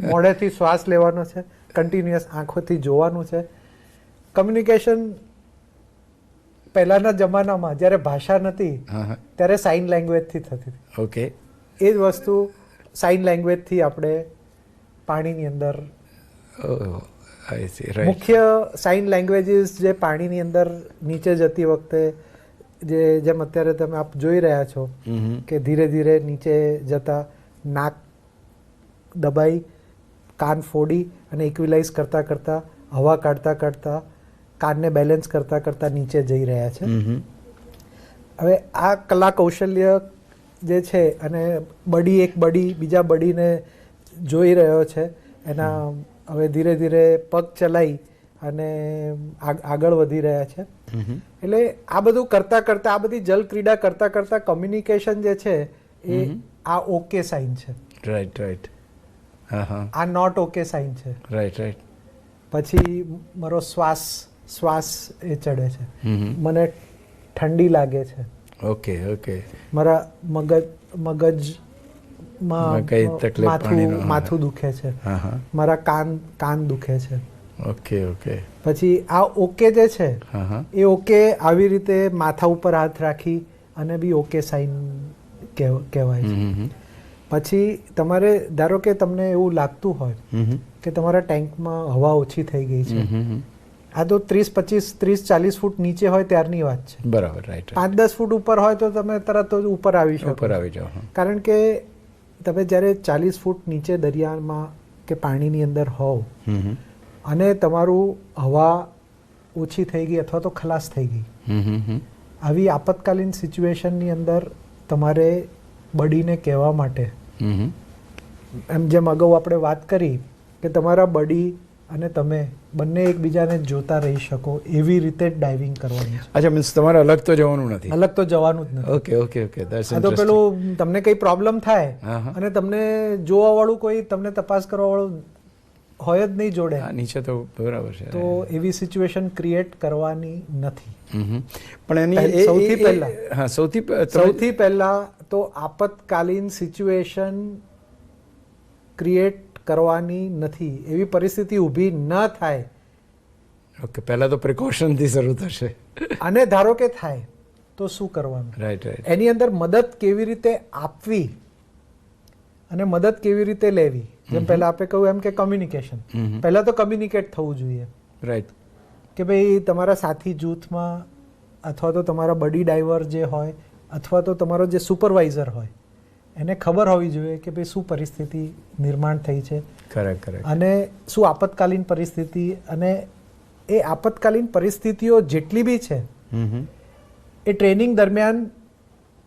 મોઢેથી શ્વાસ લેવાનો છે, કન્ટિન્યુઅસ આંખોથી જોવાનું છે. કમ્યુનિકેશન પહેલાંના જમાનામાં જ્યારે ભાષા નથી ત્યારે સાઇન લેંગ્વેજથી થતી હતી. ઓકે. એ જ વસ્તુ સાઇન લેંગ્વેજથી આપણે પાણીની અંદર, મુખ્ય સાઇન લેંગ્વેજીસ જે પાણીની અંદર નીચે જતી વખતે જેમ અત્યારે તમે આપ જોઈ રહ્યા છો કે ધીરે ધીરે નીચે જતા નાક દબાઈ, કાન ફોડી અને ઇક્વિલાઇઝ કરતાં કરતાં, હવા કાઢતા કાઢતા, કાનને બેલેન્સ કરતાં કરતાં નીચે જઈ રહ્યા છે. હવે આ કલા કૌશલ્ય જે છે, અને બડી એક બડી બીજા બડીને જોઈ રહ્યો છે, એના હવે ધીરે ધીરે પગ ચલાવી અને આગળ વધી રહ્યા છે. એટલે આ બધું કરતાં કરતાં, આ બધી જલ ક્રીડા કરતાં કરતાં કમ્યુનિકેશન જે છે એ આ ઓકે સાઇન છે. Right right. આ નોટ ઓકે સાઇન છે. Right right. પછી મારો શ્વાસ એ ચડે છે, મને ઠંડી લાગે છે. Okay okay. મારા મગજમાં કઈ તકલીફ, માથું દુખે છે, મારા કાન દુખે છે. Okay okay. પછી આ ઓકે જે છે એ ઓકે આવી રીતે માથા ઉપર હાથ રાખી અને બી ઓકે સાઇન કહેવાય છે. પછી તમારે ધારો કે તમને એવું લાગતું હોય કે તમારા ટેન્કમાં હવા ઓછી થઈ ગઈ છે, આ તો 30-40 ફૂટ નીચે હોય ત્યારની વાત છે. બરાબર. રાઈટ. 5-10 ફૂટ ઉપર હોય તો તમે તરત જ ઉપર આવી શકો. ઉપર આવી જાઓ. કારણ કે તમે જ્યારે 40 ફૂટ નીચે દરિયામાં કે પાણીની અંદર હોવ અને તમારું હવા ઓછી થઈ ગઈ અથવા તો ખલાસ થઈ ગઈ, આવી આપતકાલીન સિચ્યુએશનની અંદર તમારે બડીને કહેવા માટે, એમ જેમ અગાઉ આપણે વાત કરી કે તમારા બડી અને તમે બંને એકબીજાને જોતા રહી શકો એવી રીતે ડાઇવિંગ કરવાની છે. અચ્છા, મીન્સ તમારે અલગ તો જવાનું નથી? અલગ તો જવાનું જ નથી. Okay okay okay. આ તો પેલું તમને કઈ પ્રોબ્લેમ થાય અને તમને જોવા વાળું કોઈ, તમને તપાસ કરવા વાળું હોય જ નહીં જોડે નીચે, તો બરાબર છે. તો એવી સિચ્યુએશન ક્રિએટ કરવાની નથી. પણ એની સૌથી પહેલા તો આપતકાલીન સિચ્યુએશન ક્રિએટ કરવાની નથી. એવી પરિસ્થિતિ ઊભી ન થાય. ઓકે. પહેલા તો પ્રિકોશનથી શરૂ થશે. અને ધારો કે થાય તો શું કરવાનું? Right right. એની અંદર મદદ કેવી રીતે આપવી અને મદદ કેવી રીતે લેવી, જેમ પહેલા આપણે કહ્યું એમ કે કમ્યુનિકેશન, પહેલા તો કમ્યુનિકેટ થવું જોઈએ. રાઈટ. કે ભાઈ તમારા સાથી જૂથમાં અથવા તો તમારા બડી ડાઈવર જે હોય અથવા તો તમારો જે સુપરવાઇઝર હોય એને ખબર હોવી જોઈએ કે ભાઈ શું પરિસ્થિતિ નિર્માણ થઈ છે, અને શું આપતકાલીન પરિસ્થિતિ, અને એ આપતકાલીન પરિસ્થિતિઓ જેટલી બી છે એ ટ્રેનિંગ દરમિયાન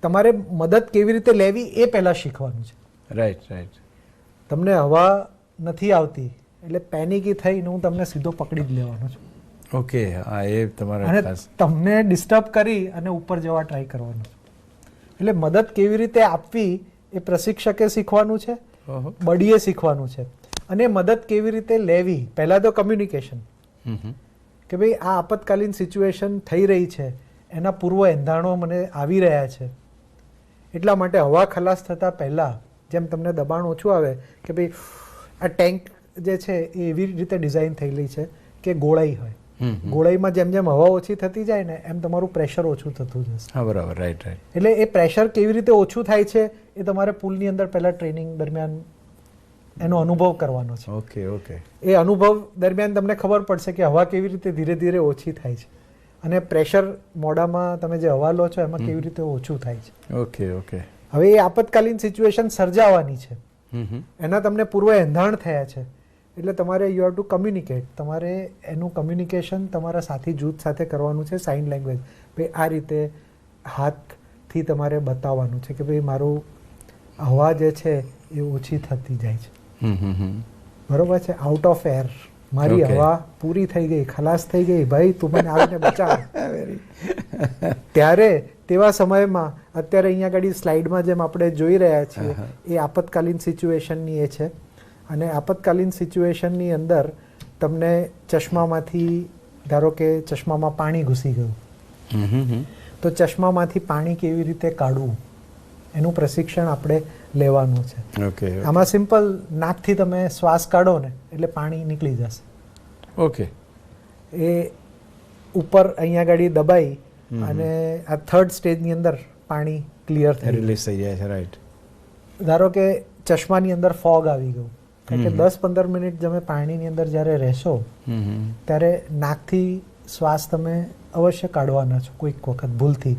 તમારે મદદ કેવી રીતે લેવી એ પહેલાં શીખવાનું છે. Right right. તમને હવા નથી આવતી એટલે પેનિકી થઈને હું તમને સીધો પકડી જ લેવાનો છું. ઓકે. હા, એ તમારા અને તમને ડિસ્ટર્બ કરી અને ઉપર જવા ટ્રાય કરવાનું છે. એટલે મદદ કેવી રીતે આપવી એ પ્રશિક્ષકે શીખવાનું છે, બડીએ શીખવાનું છે. અને મદદ કેવી રીતે લેવી, પહેલાં તો કમ્યુનિકેશન કે ભાઈ આ આપતકાલીન સિચ્યુએશન થઈ રહી છે, એના પૂર્વ એંધાણો મને આવી રહ્યા છે, એટલા માટે હવા ખલાસ થતાં પહેલાં જેમ તમને દબાણ ઓછું આવે કે ભાઈ આ ટેન્ક જે છે એ એવી રીતે ડિઝાઇન થયેલી છે કે ગોળાઈ હોય, ગોળાઈમાં જેમ જેમ હવા ઓછી થતી જાય ને એમ તમારું પ્રેશર ઓછું થતું જશે. હા, બરાબર, રાઈટ રાઈટ. એટલે એ પ્રેશર કેવી રીતે ઓછું થાય છે એ તમારે પુલની અંદર પહેલા ટ્રેનિંગ દરમિયાન એનો અનુભવ કરવાનો છે. Okay okay. એ અનુભવ દરમિયાન તમને ખબર પડશે કે હવા કેવી રીતે ધીરે ધીરે ઓછી થાય છે અને પ્રેશર મોઢામાં તમે જે હવા લો છો એમાં કેવી રીતે ઓછું થાય છે. Okay okay. હવે એ આપતકાલીન સિચ્યુએશન સર્જાવાની છે, એના તમને પૂર્વ એંધાણ થયા છે, એટલે તમારે યુ હેવ ટુ કમ્યુનિકેટ. તમારે એનું કમ્યુનિકેશન તમારા સાથી જૂથ સાથે કરવાનું છે, સાઇન લેંગ્વેજ. ભાઈ આ રીતે હાથથી તમારે બતાવવાનું છે કે ભાઈ મારું હવા જે છે એ ઓછી થતી જાય છે, બરોબર છે, આઉટ ઓફ એર, મારી હવા પૂરી થઈ ગઈ, ખલાસ થઈ ગઈ, ભાઈ તું મને આવીને બચાવ. ત્યારે તેવા સમયમાં અત્યારે અહીંયા આગળ સ્લાઇડમાં જેમ આપણે જોઈ રહ્યા છીએ એ આપતકાલીન સિચ્યુએશનની એ છે. અને આપતકાલીન સિચ્યુએશનની અંદર તમને ચશ્મામાંથી, ધારો કે ચશ્મામાં પાણી ઘૂસી ગયું, તો ચશ્મામાંથી પાણી કેવી રીતે કાઢવું એનું પ્રશિક્ષણ આપણે લેવાનું છે. ઓકે. આમાં સિમ્પલ નાકથી તમે શ્વાસ કાઢો ને એટલે પાણી નીકળી જશે. ઓકે. એ ઉપર અહીંયા આગળ દબાઈ અને આ થર્ડ સ્ટેજની અંદર પાણી ક્લિયર થઈ રિલીઝ થઈ જાય છે, રાઈટ. ધારો કે ચશ્માની અંદર ફોગ આવી ગયું, કારણ કે 10-15 મિનિટ તમે પાણીની અંદર જ્યારે રહેશો ત્યારે નાકથી શ્વાસ તમે અવશ્ય કાઢવાના છો કોઈક વખત ભૂલથી,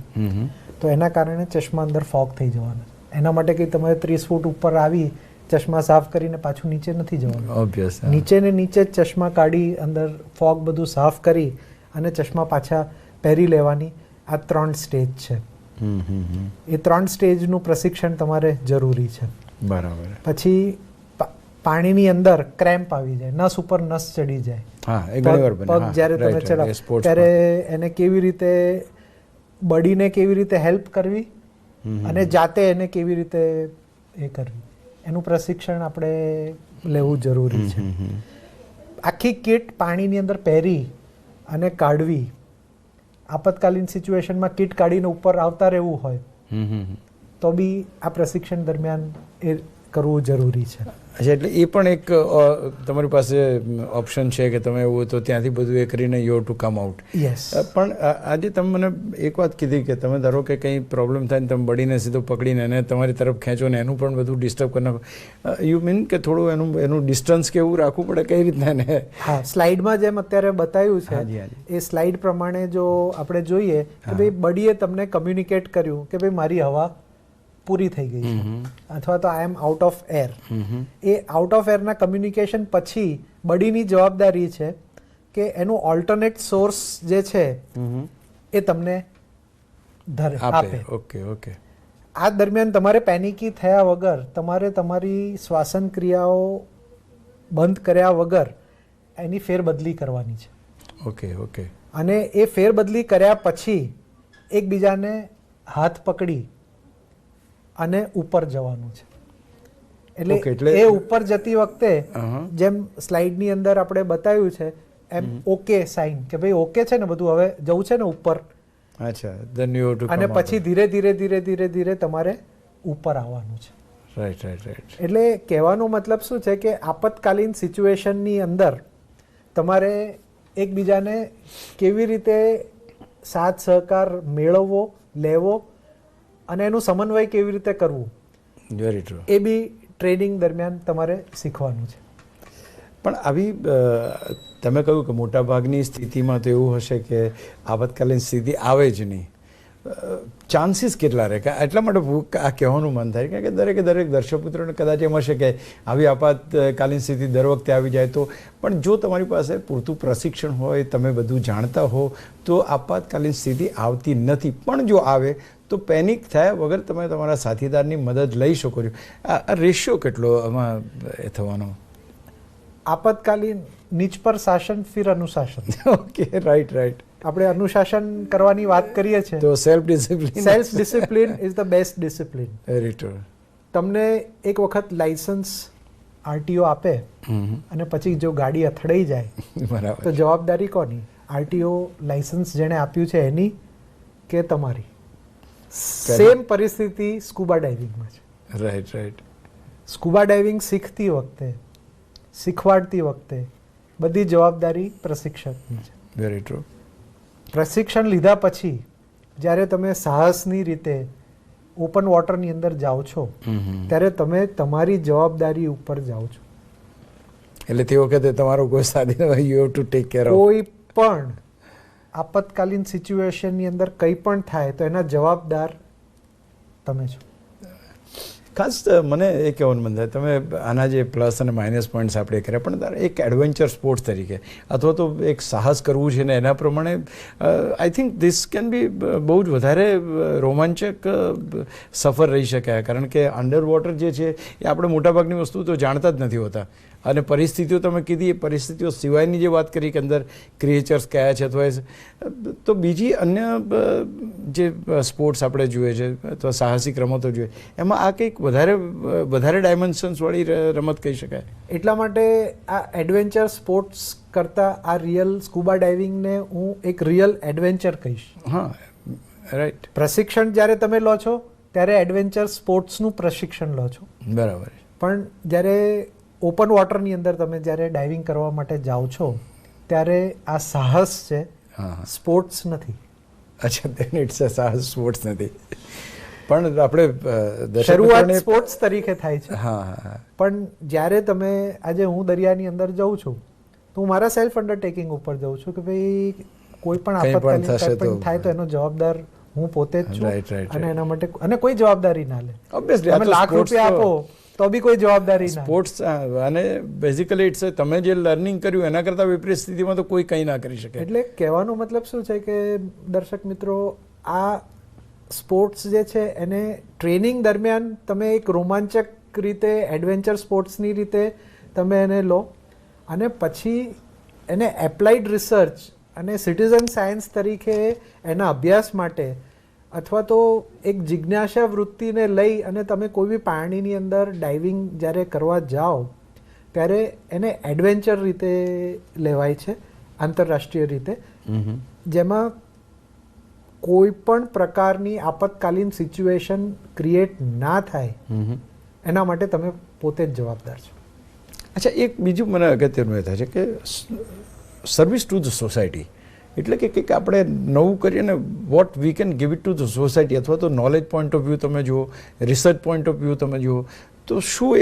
તો એના કારણે ચશ્મા અંદર ફોગ થઈ જવાના. એના માટે કંઈ તમારે 30 ફૂટ ઉપર આવી ચશ્મા સાફ કરીને પાછું નીચે નથી જવાનું. ઓબ્વિયસ. નીચે નીચે ને નીચે જ ચશ્મા કાઢી અંદર ફોગ બધું સાફ કરી અને ચશ્મા પાછા પહેરી લેવાની. આ 3 સ્ટેજ છે. એ 3 સ્ટેજનું પ્રશિક્ષણ તમારે જરૂરી છે. બરાબર. પછી પાણીની અંદર ક્રેમ્પ આવી જાય, નસ ઉપર નસ ચડી જાય, હા, એ ઘણી વાર બને. પગ જ્યારે તમે ચડાવો ત્યારે એને કેવી રીતે બડીને કેવી રીતે હેલ્પ કરવી અને જાતે એને કેવી રીતે એ કરવી એનું પ્રશિક્ષણ આપણે લેવું જરૂરી છે. આખી કિટ પાણીની અંદર પહેરી અને કાઢવી. આપતકાલીન સિચ્યુએશનમાં કિટ કાઢીને ઉપર આવતા રહેવું હોય તો બી આ પ્રશિક્ષણ દરમિયાન એ કરવું જરૂરી છે. અચ્છા, એટલે એ પણ એક તમારી પાસે ઓપ્શન છે કે તમે એવું તો ત્યાંથી બધું એ કરીને you to come out. Yes. પણ આજે તમે મને એક વાત કીધી કે તમે ધારો કે કંઈ પ્રોબ્લેમ થાય ને તમે બડીને સીધું પકડીને એને તમારી તરફ ખેંચો ને એનું પણ બધું ડિસ્ટર્બ કરી નાખો. યુ મીન કે થોડું એનું ડિસ્ટન્સ કે એવું રાખવું પડે કઈ રીતના ને? હા, સ્લાઇડમાં જેમ અત્યારે બતાવ્યું છે હાજી, હાજી. એ સ્લાઇડ પ્રમાણે જો આપણે જોઈએ કે ભાઈ બડીએ તમને કમ્યુનિકેટ કર્યું કે ભાઈ મારી હવા પૂરી થઈ ગઈ છે અથવા તો I am out of air. એ આઉટ ઓફ એરના કમ્યુનિકેશન પછી બડીની જવાબદારી છે કે એનું ઓલ્ટરનેટ સોર્સ જે છે એ તમને આપે. Okay okay. આ દરમિયાન તમારે પેનિકી થયા વગર તમારે તમારી શ્વાસન ક્રિયાઓ બંધ કર્યા વગર એની ફેરબદલી કરવાની છે. Okay okay. અને એ ફેરબદલી કર્યા પછી એકબીજાને હાથ પકડી અને ઉપર જવાનું છે. એટલે એ ઉપર જતી વખતે જેમ સ્લાઇડની અંદર આપણે બતાવ્યું છે એમ ઓકે સાઇન કે ભાઈ ઓકે છે ને બધું, હવે જવું છે ને ઉપર. અચ્છા, then you have to અને come out. પછી ધીરે ધીરે ધીરે ધીરે ધીરે તમારે ઉપર આવવાનું છે. Right right right. એટલે કહેવાનો મતલબ શું છે કે આપતકાલીન સિચ્યુએશનની અંદર તમારે એકબીજાને કેવી રીતે સાથ સહકાર મેળવવો, લેવો અને એનું સમન્વય કેવી રીતે કરવું, વેરી ટ્રુ, એ બી ટ્રેનિંગ દરમિયાન તમારે શીખવાનું છે. પણ આવી તમે કહ્યું કે મોટાભાગની સ્થિતિમાં તો એવું હશે કે આપતકાલીન સ્થિતિ આવે જ નહીં. ચાન્સીસ કેટલા રહે? એટલા માટે આ કહેવાનું મન થાય કે દરેક દર્શકપુત્રોને કદાચ એમ હશે કે આવી આપાતકાલીન સ્થિતિ દર વખતે આવી જાય તો, પણ જો તમારી પાસે પૂરતું પ્રશિક્ષણ હોય, તમે બધું જાણતા હો તો આપાતકાલીન સ્થિતિ આવતી નથી. પણ જો આવે તો પેનિક થયા વગર તમે તમારા સાથીદારની મદદ લઈ શકો છો. આ રેશિયો કેટલો આમાં એ થવાનો? આપતકાલીન નીચ પર શાસન ફિર અનુશાસન. Okay, right right. આપણે અનુશાસન કરવાની વાત કરીએ છીએ તો self discipline. Self discipline is the best discipline. Very true. તમને એક વખત લાયસન્સ આરટીઓ આપે અને પછી જો ગાડી અથડાઈ જાય બરાબર, તો જવાબદારી કોની? આરટીઓ લાયસન્સ જેણે આપ્યું છે એની કે તમારી? સેમ પરિસ્થિતિ સ્કૂબા ડાઇવિંગમાં છે. Right right. સ્કૂબા ડાઇવિંગ શીખતી વખતે, શીખવાડતી વખતે બધી જવાબદારી પ્રશિક્ષકની છે. Very true. પ્રશિક્ષણ લીધા પછી જ્યારે તમે સાહસની રીતે ઓપન વોટરની અંદર જાઓ છો ત્યારે તમે તમારી જવાબદારી ઉપર જાઓ છો. એટલે તે વખતે તમારો કોઈ સાધન you have to take care of. કોઈ પણ આપતકાલીન સિચ્યુએશનની અંદર કંઈ પણ થાય તો એના જવાબદાર તમે છો. ખાસ મને એ કહેવાનું મન થાય, તમે આના જે પ્લસ અને માઇનસ પોઈન્ટ્સ આપણે કર્યા, પણ તારે એક એડવેન્ચર સ્પોર્ટ્સ તરીકે અથવા તો એક સાહસ કરવું છે ને એના પ્રમાણે I think this can be બહુ જ વધારે રોમાંચક સફર રહી શકે, કારણ કે અંડર વોટર જે છે એ આપણે મોટાભાગની વસ્તુ તો જાણતા જ નથી હોતા, અને પરિસ્થિતિઓ તમે કીધી એ પરિસ્થિતિઓ સિવાયની જે વાત કરી કે અંદર ક્રિએચર્સ કયા છે અથવા તો બીજી અન્ય જે સ્પોર્ટ્સ આપણે જોઈએ છે અથવા સાહસિક રમતો જોઈએ એમાં આ કંઈક વધારે ડાયમેન્શન્સવાળી રમત કહી શકાય. એટલા માટે આ એડવેન્ચર સ્પોર્ટ્સ કરતાં આ રિયલ સ્કૂબા ડાઇવિંગને હું એક રિયલ એડવેન્ચર કહીશ. હા, રાઈટ. પ્રશિક્ષણ જ્યારે તમે લો છો ત્યારે એડવેન્ચર સ્પોર્ટ્સનું પ્રશિક્ષણ લો છો, બરાબર. પણ જ્યારે ઓપન વોટરની અંદર તમે જ્યારે ડાઇવિંગ કરવા માટે જાઓ છો ત્યારે આ સાહસ છે, સ્પોર્ટ્સ નથી. અચ્છા, દેન ઇટ્સ અ સાહસ, સ્પોર્ટ્સ નથી. પણ આપણે શરૂઆત સ્પોર્ટ્સ તરીકે થાય છે. હા. પણ જ્યારે તમે આજે હું દરિયાની અંદર જાઉં છું તો હું મારા સેલ્ફ અંડરટેકિંગ ઉપર જાઉં છું કે ભાઈ કોઈ પણ આપતકાલીન કંઈ પણ થાય તો એનો જવાબદાર હું પોતે જ છું, અને એના માટે અને કોઈ જવાબદારી ના લે. ઓબ્વિયસલી તમે લાખ રૂપિયા આપો તો બી કોઈ જવાબદારી ના. સ્પોર્ટ્સ અને બેઝિકલી ઇટ્સ તમે જે લર્નિંગ કર્યું એના કરતાં વિપરીત સ્થિતિમાં તો કોઈ કંઈ ના કરી શકે. એટલે કહેવાનો મતલબ શું છે કે દર્શક મિત્રો, આ સ્પોર્ટ્સ જે છે એને ટ્રેનિંગ દરમિયાન તમે એક રોમાંચક રીતે એડવેન્ચર સ્પોર્ટ્સની રીતે તમે એને લો, અને પછી એને એપ્લાઇડ રિસર્ચ અને સિટીઝન સાયન્સ તરીકે એના અભ્યાસ માટે અથવા તો એક જિજ્ઞાસા વૃત્તિને લઈ અને તમે કોઈ બી પાણીની અંદર ડાઇવિંગ જ્યારે કરવા જાઓ ત્યારે એને એડવેન્ચર રીતે લેવાય છે, આંતરરાષ્ટ્રીય રીતે, જેમાં કોઈ પણ પ્રકારની આપતકાલીન સિચ્યુએશન ક્રિએટ ના થાય એના માટે તમે પોતે જ જવાબદાર છો. અચ્છા, એક બીજું મને અગત્યનું એ થાય છે કે સર્વિસ ટુ ધ સોસાયટી, એટલે કે કંઈક આપણે નવું કરીએ ને what we can give it to the society, અથવા તો નોલેજ પોઈન્ટ ઓફ વ્યૂ તમે જુઓ, રિસર્ચ પોઈન્ટ ઓફ વ્યૂ તમે જુઓ, તો શું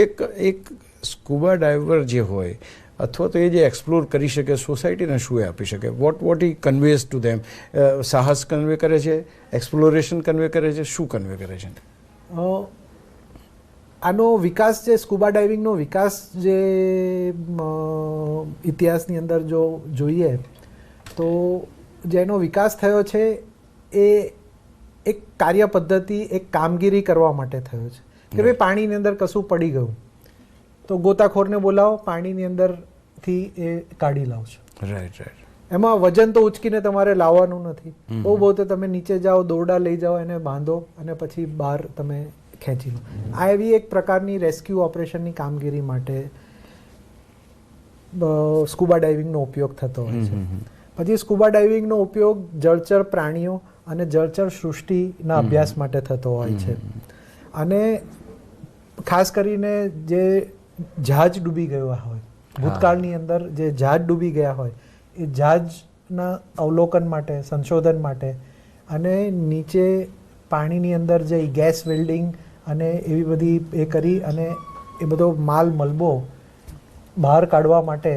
એક સ્કૂબા ડાઈવર જે હોય અથવા તો એ જે એક્સપ્લોર કરી શકે સોસાયટીને શું એ આપી શકે? What he conveys to them? સાહસ કન્વે કરે છે, એક્સપ્લોરેશન કન્વે કરે છે, શું કન્વે કરે છે? આનો વિકાસ જે સ્કૂબા ડાઇવિંગનો વિકાસ જે ઇતિહાસની અંદર જો જોઈએ તો જેનો વિકાસ થયો છે એ એક કાર્ય પદ્ધતિ, એક કામગીરી કરવા માટે થયો છે કે ભાઈ પાણીની અંદર કશું પડી ગયું તો ગોતાખોરને બોલાવો, પાણીની અંદરથી એ કાઢી લાવશો. રાઈટ. એમાં વજન તો ઉચકીને તમારે લાવવાનું નથી, બહુ તો તમે નીચે જાઓ, દોરડા લઈ જાઓ, એને બાંધો અને પછી બહાર તમે ખેંચી લો. આ એવી એક પ્રકારની રેસ્ક્યુ ઓપરેશનની કામગીરી માટે સ્કૂબા ડાઇવિંગનો ઉપયોગ થતો હોય છે. પછી સ્કૂબા ડાઇવિંગનો ઉપયોગ જળચર પ્રાણીઓ અને જળચર સૃષ્ટિના અભ્યાસ માટે થતો હોય છે, અને ખાસ કરીને જે જહાજ ડૂબી ગયા હોય ભૂતકાળની અંદર, જે જહાજ ડૂબી ગયા હોય એ જહાજના અવલોકન માટે, સંશોધન માટે, અને નીચે પાણીની અંદર જે ગેસ વેલ્ડિંગ અને એવી બધી એ કરી અને એ બધો માલ મલબો બહાર કાઢવા માટે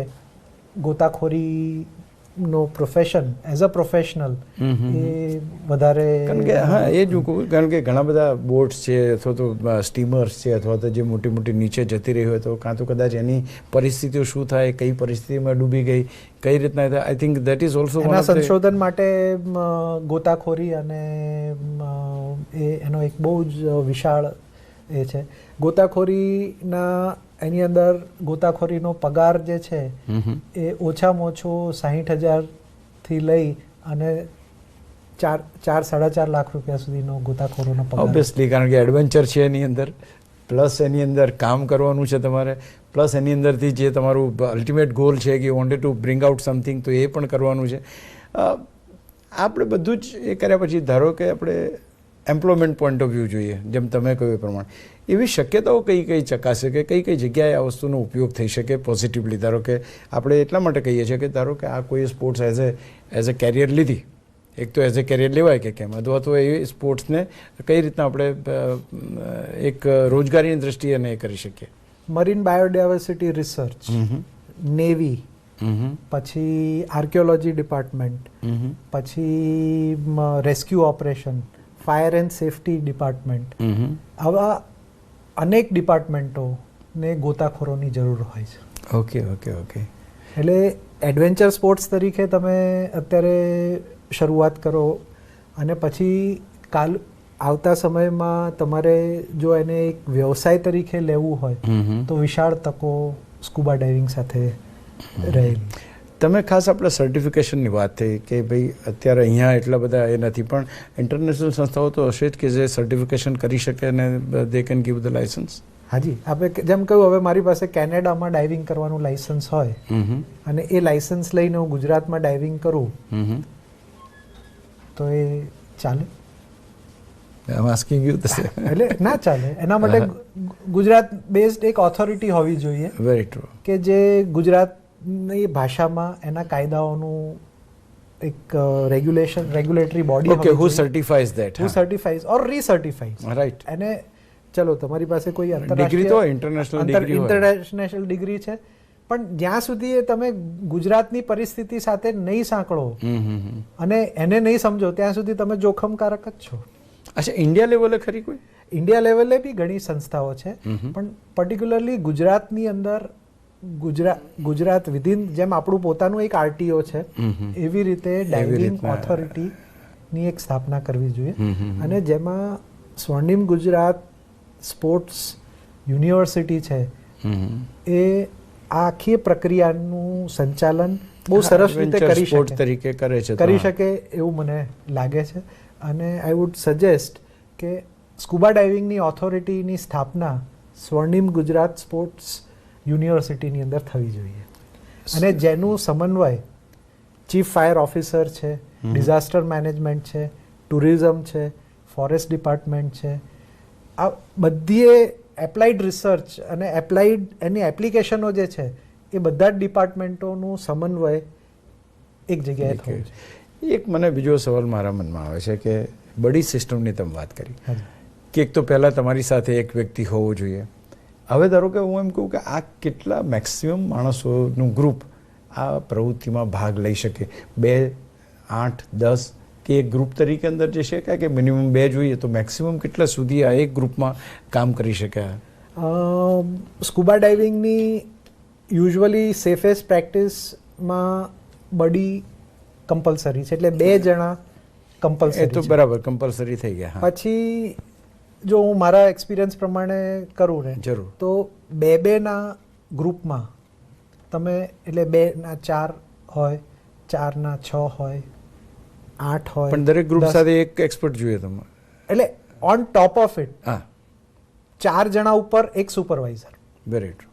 ગોતાખોરીનો પ્રોફેશન એઝ અ પ્રોફેશનલ એ વધારે. કારણ કે હા, એ જ હું કહું, કારણ કે ઘણા બધા બોટ્સ છે અથવા તો સ્ટીમર્સ છે અથવા તો જે મોટી મોટી નીચે જતી રહી હોય તો કાં તો કદાચ એની પરિસ્થિતિઓ શું થાય, કઈ પરિસ્થિતિમાં ડૂબી ગઈ, કઈ રીતના થાય, I think that is also એના સંશોધન માટે ગોતાખોરી અને એનો એક બહુ જ વિશાળ એ છે. ગોતાખોરીના એની અંદર ગોતાખોરીનો પગાર જે છે એ ઓછામાં ઓછો 60,000થી લઈ અને 4-4.5 લાખ રૂપિયા સુધીનો ગોતાખોરોનો પગાર. ઓબ્વિયસલી, કારણ કે એડવેન્ચર છે એની અંદર, પ્લસ એની અંદર કામ કરવાનું છે તમારે, પ્લસ એની અંદરથી જે તમારું અલ્ટિમેટ ગોલ છે કે wanted to bring out something, તો એ પણ કરવાનું છે. આપણે બધું જ એ કર્યા પછી ધારો કે આપણે એમ્પ્લોયમેન્ટ પોઈન્ટ ઓફ વ્યૂ જોઈએ, જેમ તમે કહ્યું એ પ્રમાણે, એવી શક્યતાઓ કઈ કઈ ચકાસે કે કઈ કઈ જગ્યાએ આ વસ્તુનો ઉપયોગ થઈ શકે પોઝિટિવલી? ધારો કે આપણે એટલા માટે કહીએ છીએ કે ધારો કે આ કોઈ સ્પોર્ટ્સ એઝ અ કેરિયર લીધી, એક તો એઝ અ કેરિયર લેવાય કે કેમ, અથવા તો એ સ્પોર્ટ્સને કઈ રીતના આપણે એક રોજગારીની દ્રષ્ટિએ એ કરી શકીએ? મરીન બાયોડાયવર્સિટી રિસર્ચ, નેવી, પછી આર્કિયોલોજી ડિપાર્ટમેન્ટ, પછી rescue operation, fire and safety department, આવા અનેક ડિપાર્ટમેન્ટોને ગોતાખોરોની જરૂર હોય છે. Okay okay okay. એટલે એડવેન્ચર સ્પોર્ટ્સ તરીકે તમે અત્યારે શરૂઆત કરો અને પછી આવતા સમયમાં તમારે જો એને એક વ્યવસાય તરીકે લેવું હોય તો વિશાળ તકો સ્કુબા ડાઇવિંગ સાથે રહેલી. તમે ખાસ આપણે સર્ટિફિકેશનની વાત થઈ કે ભાઈ અત્યારે અહીંયા એટલા બધા એ નથી, પણ ઇન્ટરનેશનલ સંસ્થાઓ તો હશે જ કે જે સર્ટિફિકેશન કરી શકે અને they can give the licence. હાજી, આપણે જેમ કહ્યું, હવે મારી પાસે કેનેડામાં ડાઇવિંગ કરવાનું લાયસન્સ હોય અને એ લાયસન્સ લઈને હું ગુજરાતમાં ડાઇવિંગ કરું તો એ ચાલે? એટલે ના ચાલે. એના માટે ગુજરાત બેઝડ એક ઓથોરિટી હોવી જોઈએ. Very true. કે જે ગુજરાતની ભાષામાં એના કાયદાઓનું એક regulatory body. Okay, who certifies that? Who certifies or recertifies. Right. એને ચલો તમારી પાસે કોઈ ડિગ્રી તો ઇન્ટરનેશનલ ડિગ્રી છે, પણ જ્યાં સુધી એ તમે ગુજરાતની પરિસ્થિતિ સાથે નહીં સાંકળો અને એને નહીં સમજો ત્યાં સુધી તમે જોખમકારક જ છો. અચ્છા, ઇન્ડિયા લેવલે ખરી કોઈ? ઇન્ડિયા લેવલે બી ઘણી સંસ્થાઓ છે, પણ પર્ટિક્યુલરલી ગુજરાતની અંદર ગુજરાત વિધિન, જેમ આપણું પોતાનું એક આરટીઓ છે એવી રીતે ડાઇવિંગ ઓથોરિટીની એક સ્થાપના કરવી જોઈએ અને જેમાં સ્વર્ણિમ ગુજરાત સ્પોર્ટ્સ યુનિવર્સિટી છે એ આખી પ્રક્રિયાનું સંચાલન બહુ સરસ રીતે કરી શકે એવું મને લાગે છે. અને આઈ વુડ સજેસ્ટ કે સ્કુબા ડાઇવિંગની ઓથોરિટીની સ્થાપના સ્વર્ણિમ ગુજરાત સ્પોર્ટ્સ યુનિવર્સિટીની અંદર થવી જોઈએ અને જેનું સમન્વય ચીફ ફાયર ઓફિસર છે, ડિઝાસ્ટર મેનેજમેન્ટ છે, ટુરિઝમ છે, ફોરેસ્ટ ડિપાર્ટમેન્ટ છે, આ બધીએ એપ્લાઇડ રિસર્ચ અને એની એપ્લિકેશનો જે છે એ બધા જ ડિપાર્ટમેન્ટોનું સમન્વય એક જગ્યાએ થવું છે. એક મને બીજો સવાલ મારા મનમાં આવે છે કે બડી સિસ્ટમની તમે વાત કરી કે એક તો પહેલાં તમારી સાથે એક વ્યક્તિ હોવો જોઈએ. હવે ધારો કે હું એમ કહું કે આ કેટલા મેક્સિમમ માણસોનું ગ્રુપ આ પ્રવૃત્તિમાં ભાગ લઈ શકે? 2, 8, 10 કે એક ગ્રુપ તરીકે અંદર જે છે કે મિનિમમ 2 જોઈએ તો મેક્સિમમ કેટલા સુધી આ એક ગ્રુપમાં કામ કરી શકે? સ્કુબા ડાઇવિંગની યુઝ્યુઅલી સેફેસ્ટ પ્રેક્ટિસમાં બડી કમ્પલસરી છે, એટલે 2 જણા કમ્પલસરી. એ તો બરાબર કમ્પલસરી થઈ ગયા. પછી જો હું મારા એક્સપિરિયન્સ પ્રમાણે કરું ને જરૂર તો 2-2ના ગ્રુપમાં તમે એટલે 2ના 4 હોય, 4ના 6 હોય, 8 હોય, પણ દરેક ગ્રુપ સાથે એક એક્સપર્ટ જોઈએ તમે. એટલે ઓન ટોપ ઓફ ઇટ હા 4 જણા ઉપર એક supervisor. Very true.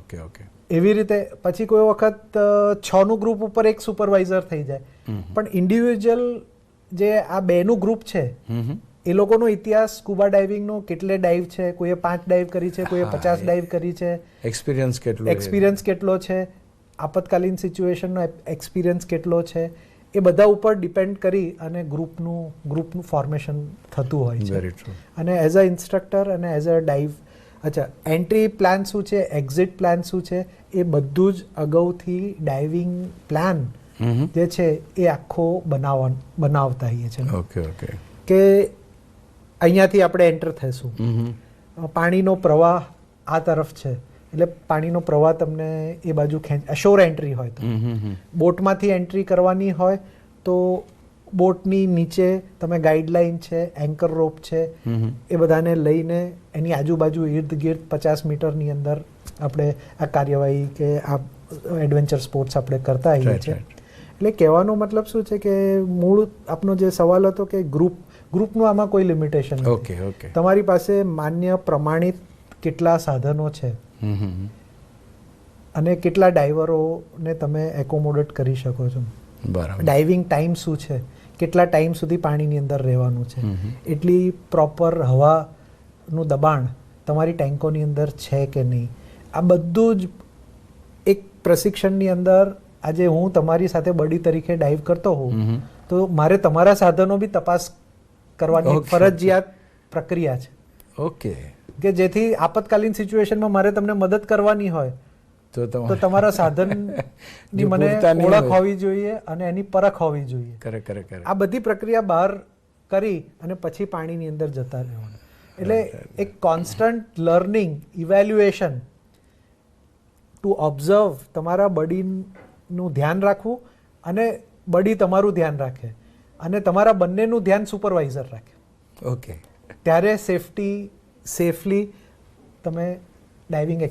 Okay okay. એવી રીતે પછી કોઈ વખત 6નું ગ્રુપ ઉપર એક સુપરવાઇઝર થઈ જાય, પણ ઇન્ડિવિજ્યુઅલ જે આ 2નું ગ્રુપ છે એ લોકોનો ઇતિહાસ સ્કુબા ડાઇવિંગનો, કેટલે ડાઇવ છે, કોઈએ 5 ડાઇવ કરી છે, કોઈએ 50 ડાઇવ કરી છે, એક્સપિરિયન્સ કેટલો છે, આપતકાલીન સિચ્યુએશનનો એક્સપિરિયન્સ કેટલો છે, એ બધા ઉપર ડિપેન્ડ કરી અને ગ્રુપનું ફોર્મેશન થતું હોય છે. અને એઝ અ ઇન્સ્ટ્રક્ટર અને એઝ અ ડાઇવ, અચ્છા, એન્ટ્રી પ્લાન શું છે, એક્ઝિટ પ્લાન શું છે, એ બધું જ અગાઉથી ડાઇવિંગ પ્લાન જે છે એ આખો બનાવતા હોઈએ છે. Okay okay. કે અહીંયાથી આપણે એન્ટર થઈશું, પાણીનો પ્રવાહ આ તરફ છે, એટલે પાણીનો પ્રવાહ તમને એ બાજુ શોર એન્ટ્રી હોય તો બોટમાંથી એન્ટ્રી કરવાની હોય તો બોટની નીચે તમે ગાઈડલાઈન છે, એન્કર રોપ છે, એ બધાને લઈને એની આજુબાજુ ઇર્દ ગિર્દ 50 મીટરની અંદર આપણે આ કાર્યવાહી કે આ એડવેન્ચર સ્પોર્ટ્સ આપણે કરતા હોઈએ છીએ. એટલે કહેવાનો મતલબ શું છે કે મૂળ આપનો જે સવાલ હતો કે ગ્રુપનું આમાં કોઈ લિમિટેશન નથી. તમારી પાસે માન્ય પ્રમાણિત કેટલા સાધનો છે અને કેટલા ડાઈવરોને તમે એકોમોડેટ કરી શકો છો. ડાઇવિંગ ટાઈમ શું છે, કેટલા ટાઈમ સુધી પાણીની અંદર રહેવાનું છે, એટલી પ્રોપર હવાનું દબાણ તમારી ટેન્કોની અંદર છે કે નહીં, આ બધું જ એક પ્રશિક્ષણની અંદર. આજે હું તમારી સાથે બડી તરીકે ડાઈવ કરતો હોઉં તો મારે તમારા સાધનો બી તપાસ કરવાની એક ફરજિયાત પ્રક્રિયા છે. ઓકે. કે જેથી આપતકાલીન સિચ્યુએશનમાં મારે તમને મદદ કરવાની હોય તો તમારા સાધનની મને ઓળખ હોવી જોઈએ અને એની પરખ હોવી જોઈએ. ખરેખર આ બધી પ્રક્રિયા બહાર કરી અને પછી પાણીની અંદર જતા રહેવાનું. એટલે એક constant learning, evaluation, to observe, તમારા બડીનું ધ્યાન રાખવું અને બડી તમારું ધ્યાન રાખે અને તમારા બંનેનું ધ્યાન સુપરવાઇઝર રાખે. ઓકે. ત્યારે સેફલી તમે ડાઇવિંગ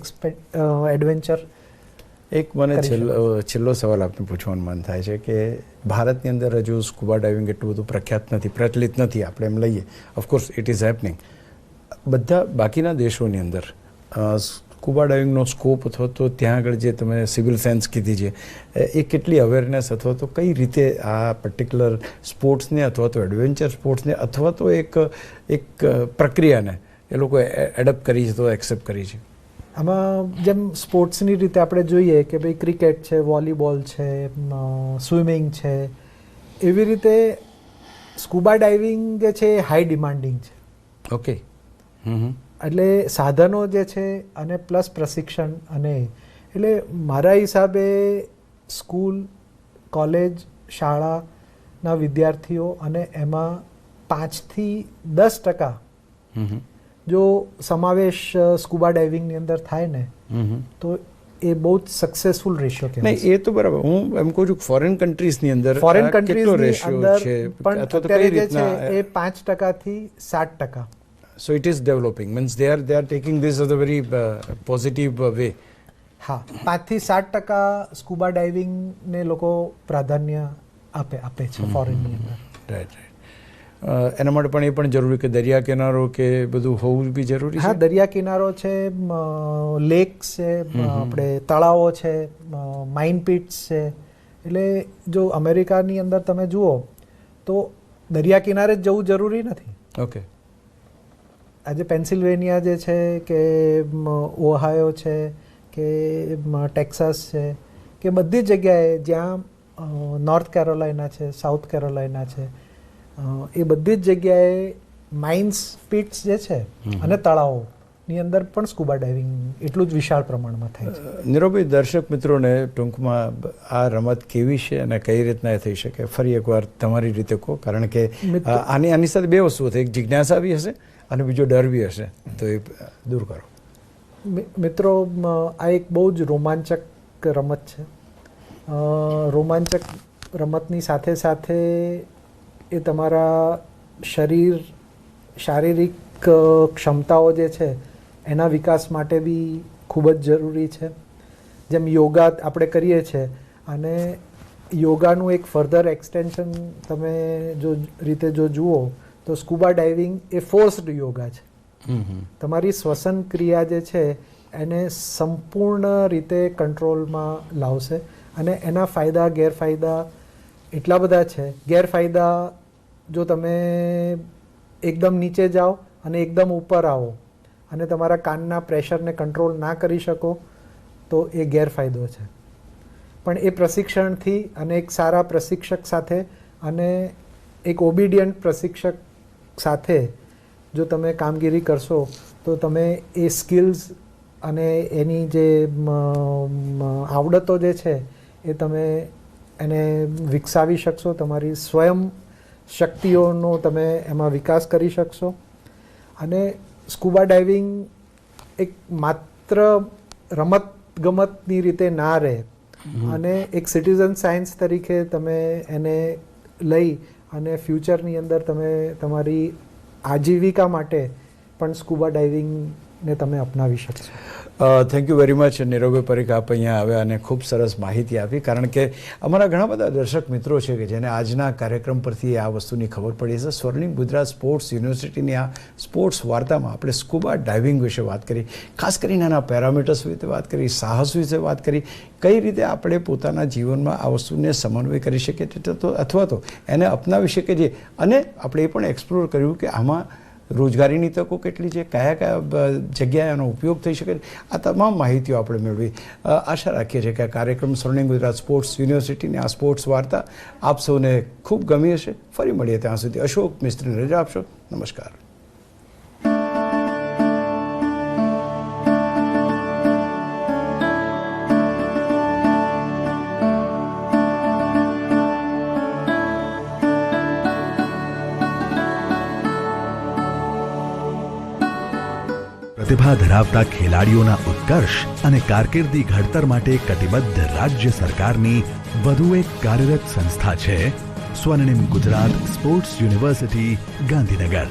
એડવેન્ચર. એક મને છેલ્લો સવાલ આપને પૂછવાનું મન થાય છે કે ભારતની અંદર હજુ સ્કુબા ડાઇવિંગ એટલું બધું પ્રખ્યાત નથી, પ્રચલિત નથી. આપણે એમ લઈએ, ઓફકોર્સ ઇટ ઇઝ હેપનિંગ. બધા બાકીના દેશોની અંદર સ્કુબા ડાઇવિંગનો સ્કોપ અથવા તો ત્યાં આગળ જે તમે સિવિલ સાયન્સ કીધી છે એ કેટલી અવેરનેસ અથવા તો કઈ રીતે આ પર્ટિક્યુલર સ્પોર્ટ્સને અથવા તો એડવેન્ચર સ્પોર્ટ્સને અથવા તો એક પ્રક્રિયાને એ લોકો એડપ્ટ કરી છે, તો એક્સેપ્ટ કરી છે? આમાં જેમ સ્પોર્ટ્સની રીતે આપણે જોઈએ કે ભાઈ ક્રિકેટ છે, વોલીબોલ છે, સ્વિમિંગ છે, એવી રીતે સ્કુબા ડાઇવિંગ જે છે એ હાઈ ડિમાન્ડિંગ છે. ઓકે. એટલે સાધનો જે છે અને પ્લસ પ્રશિક્ષણ, અને એટલે મારા હિસાબે સ્કૂલ, કોલેજ, શાળાના વિદ્યાર્થીઓ અને એમાં 5 થી 10% જો સમાવેશ સ્કુબા ડાઇવિંગની અંદર થાય ને તો એ બહુ જ સક્સેસફુલ રેશિયો કહેવાય. નહીં, એ તો બરાબર. હું એમ કહું છું ફોરેન કન્ટ્રીઝની અંદર ફોરેન કન્ટ્રીઝની અંદર પણ અથવા તો અત્યારે કઈ જે છે રીતના એ 5% થી 7%. So it is developing, means they are taking this as a very positive way. હા, 5 થી 7% સ્કુબા ડાઇવિંગને લોકો પ્રાધાન્ય આપે છે ફોરેનની અંદર. રાઈટ. એના માટે પણ એ પણ જરૂરી કે દરિયા કિનારો કે બધું હોવું બી જરૂરી છે. હા, દરિયા કિનારો છે, લેક્સ છે, આપણે તળાવો છે, માઇન પિટ્સ છે. એટલે જો અમેરિકાની અંદર તમે જુઓ તો દરિયા કિનારે જ જવું જરૂરી નથી. ઓકે. આજે પેન્સિલ્વેનિયા જે છે કે ઓહાયો છે કે ટેક્સાસ છે કે બધી જગ્યાએ જ્યાં નોર્થ કેરોલાઇના છે, સાઉથ કેરોલાઇના છે, એ બધી જ જગ્યાએ માઇન્સ, પિટ્સ જે છે અને તળાવોની અંદર પણ સ્કુબા ડાઇવિંગ એટલું જ વિશાળ પ્રમાણમાં થાય છે. નીરવભાઈ, દર્શક મિત્રોને ટૂંકમાં આ રમત કેવી છે અને કઈ રીતના એ થઈ શકે ફરી એકવાર તમારી રીતે કહો, કારણ કે આની સાથે બે વસ્તુઓ થઈ, એક જિજ્ઞાસા બી હશે અને બીજો ડર બી હશે, તો એ દૂર કરો. મિત્રો, આ એક બહુ જ રોમાંચક રમત છે. રોમાંચક રમતની સાથે સાથે એ તમારા શારીરિક ક્ષમતાઓ જે છે એના વિકાસ માટે બી ખૂબ જ જરૂરી છે. જેમ યોગા આપણે કરીએ છીએ અને યોગાનું એક ફર્ધર એક્સટેન્શન તમે જો જુઓ તો સ્કુબા ડાઇવિંગ એ ફોર્સ્ડ યોગા છે. તમારી શ્વસન ક્રિયા જે છે એને સંપૂર્ણ રીતે કંટ્રોલમાં લાવશે અને એના ફાયદા ગેરફાયદા એટલા બધા છે. ગેરફાયદા, જો તમે એકદમ નીચે જાઓ અને એકદમ ઉપર આવો અને તમારા કાનના પ્રેશરને કંટ્રોલ ના કરી શકો તો એ ગેરફાયદો છે. પણ એ પ્રશિક્ષણથી અને એક સારા પ્રશિક્ષક સાથે અને એક ઓબિડિયન્ટ પ્રશિક્ષક સાથે જો તમે કામગીરી કરશો તો તમે એ સ્કિલ્સ અને એની જે આવડતો જે છે એ તમે એને વિકસાવી શકશો. તમારી સ્વયં શક્તિઓનો તમે એમાં વિકાસ કરી શકશો. અને સ્કુબા ડાઇવિંગ એક માત્ર રમતગમતની રીતે ના રહે અને એક સિટીઝન સાયન્સ તરીકે તમે એને લઈ અને ફ્યુચરની અંદર તમે તમારી આજીવિકા માટે પણ સ્કુબા ડાઇવિંગ ને તમે અપનાવી શકશો. થેન્ક યુ વેરી મચ નીરવભાઈ પરીખ, આપ અહીંયા આવ્યા અને ખૂબ સરસ માહિતી આપી. કારણ કે અમારા ઘણા બધા દર્શક મિત્રો છે કે જેને આજના કાર્યક્રમ પરથી આ વસ્તુની ખબર પડી છે. સ્વર્ણિમ ગુજરાત સ્પોર્ટ્સ યુનિવર્સિટીની આ સ્પોર્ટ્સ વાર્તામાં આપણે સ્કૂબા ડાઇવિંગ વિશે વાત કરી, ખાસ કરીને એના પેરામીટર્સ વિશે વાત કરી, સાહસ વિશે વાત કરી, કઈ રીતે આપણે પોતાના જીવનમાં આ વસ્તુને સમન્વય કરી શકીએ અથવા તો એને અપનાવી શકીએ છીએ. અને આપણે એ પણ એક્સપ્લોર કર્યું કે આમાં રોજગારીની તકો કેટલી છે, કયા કયા જગ્યાએ એનો ઉપયોગ થઈ શકે, આ તમામ માહિતીઓ આપણે મેળવી. આશા રાખીએ છીએ કે આ કાર્યક્રમ સ્વર્ણિમ ગુજરાત સ્પોર્ટ્સ યુનિવર્સિટીની આ સ્પોર્ટ્સ વાર્તા આપ સૌને ખૂબ ગમી હશે. ફરી મળીએ ત્યાં સુધી અશોક મિસ્ત્રીને રજા આપશો. નમસ્કાર. પ્રતિભા ધરાવતા ખેલાડીઓના ઉત્કર્ષ અને કારકિર્દી ઘડતર માટે કટિબદ્ધ રાજ્ય સરકારની વધુ એક કાર્યરત સંસ્થા છે સ્વર્ણિમ ગુજરાત સ્પોર્ટ્સ યુનિવર્સિટી, ગાંધીનગર.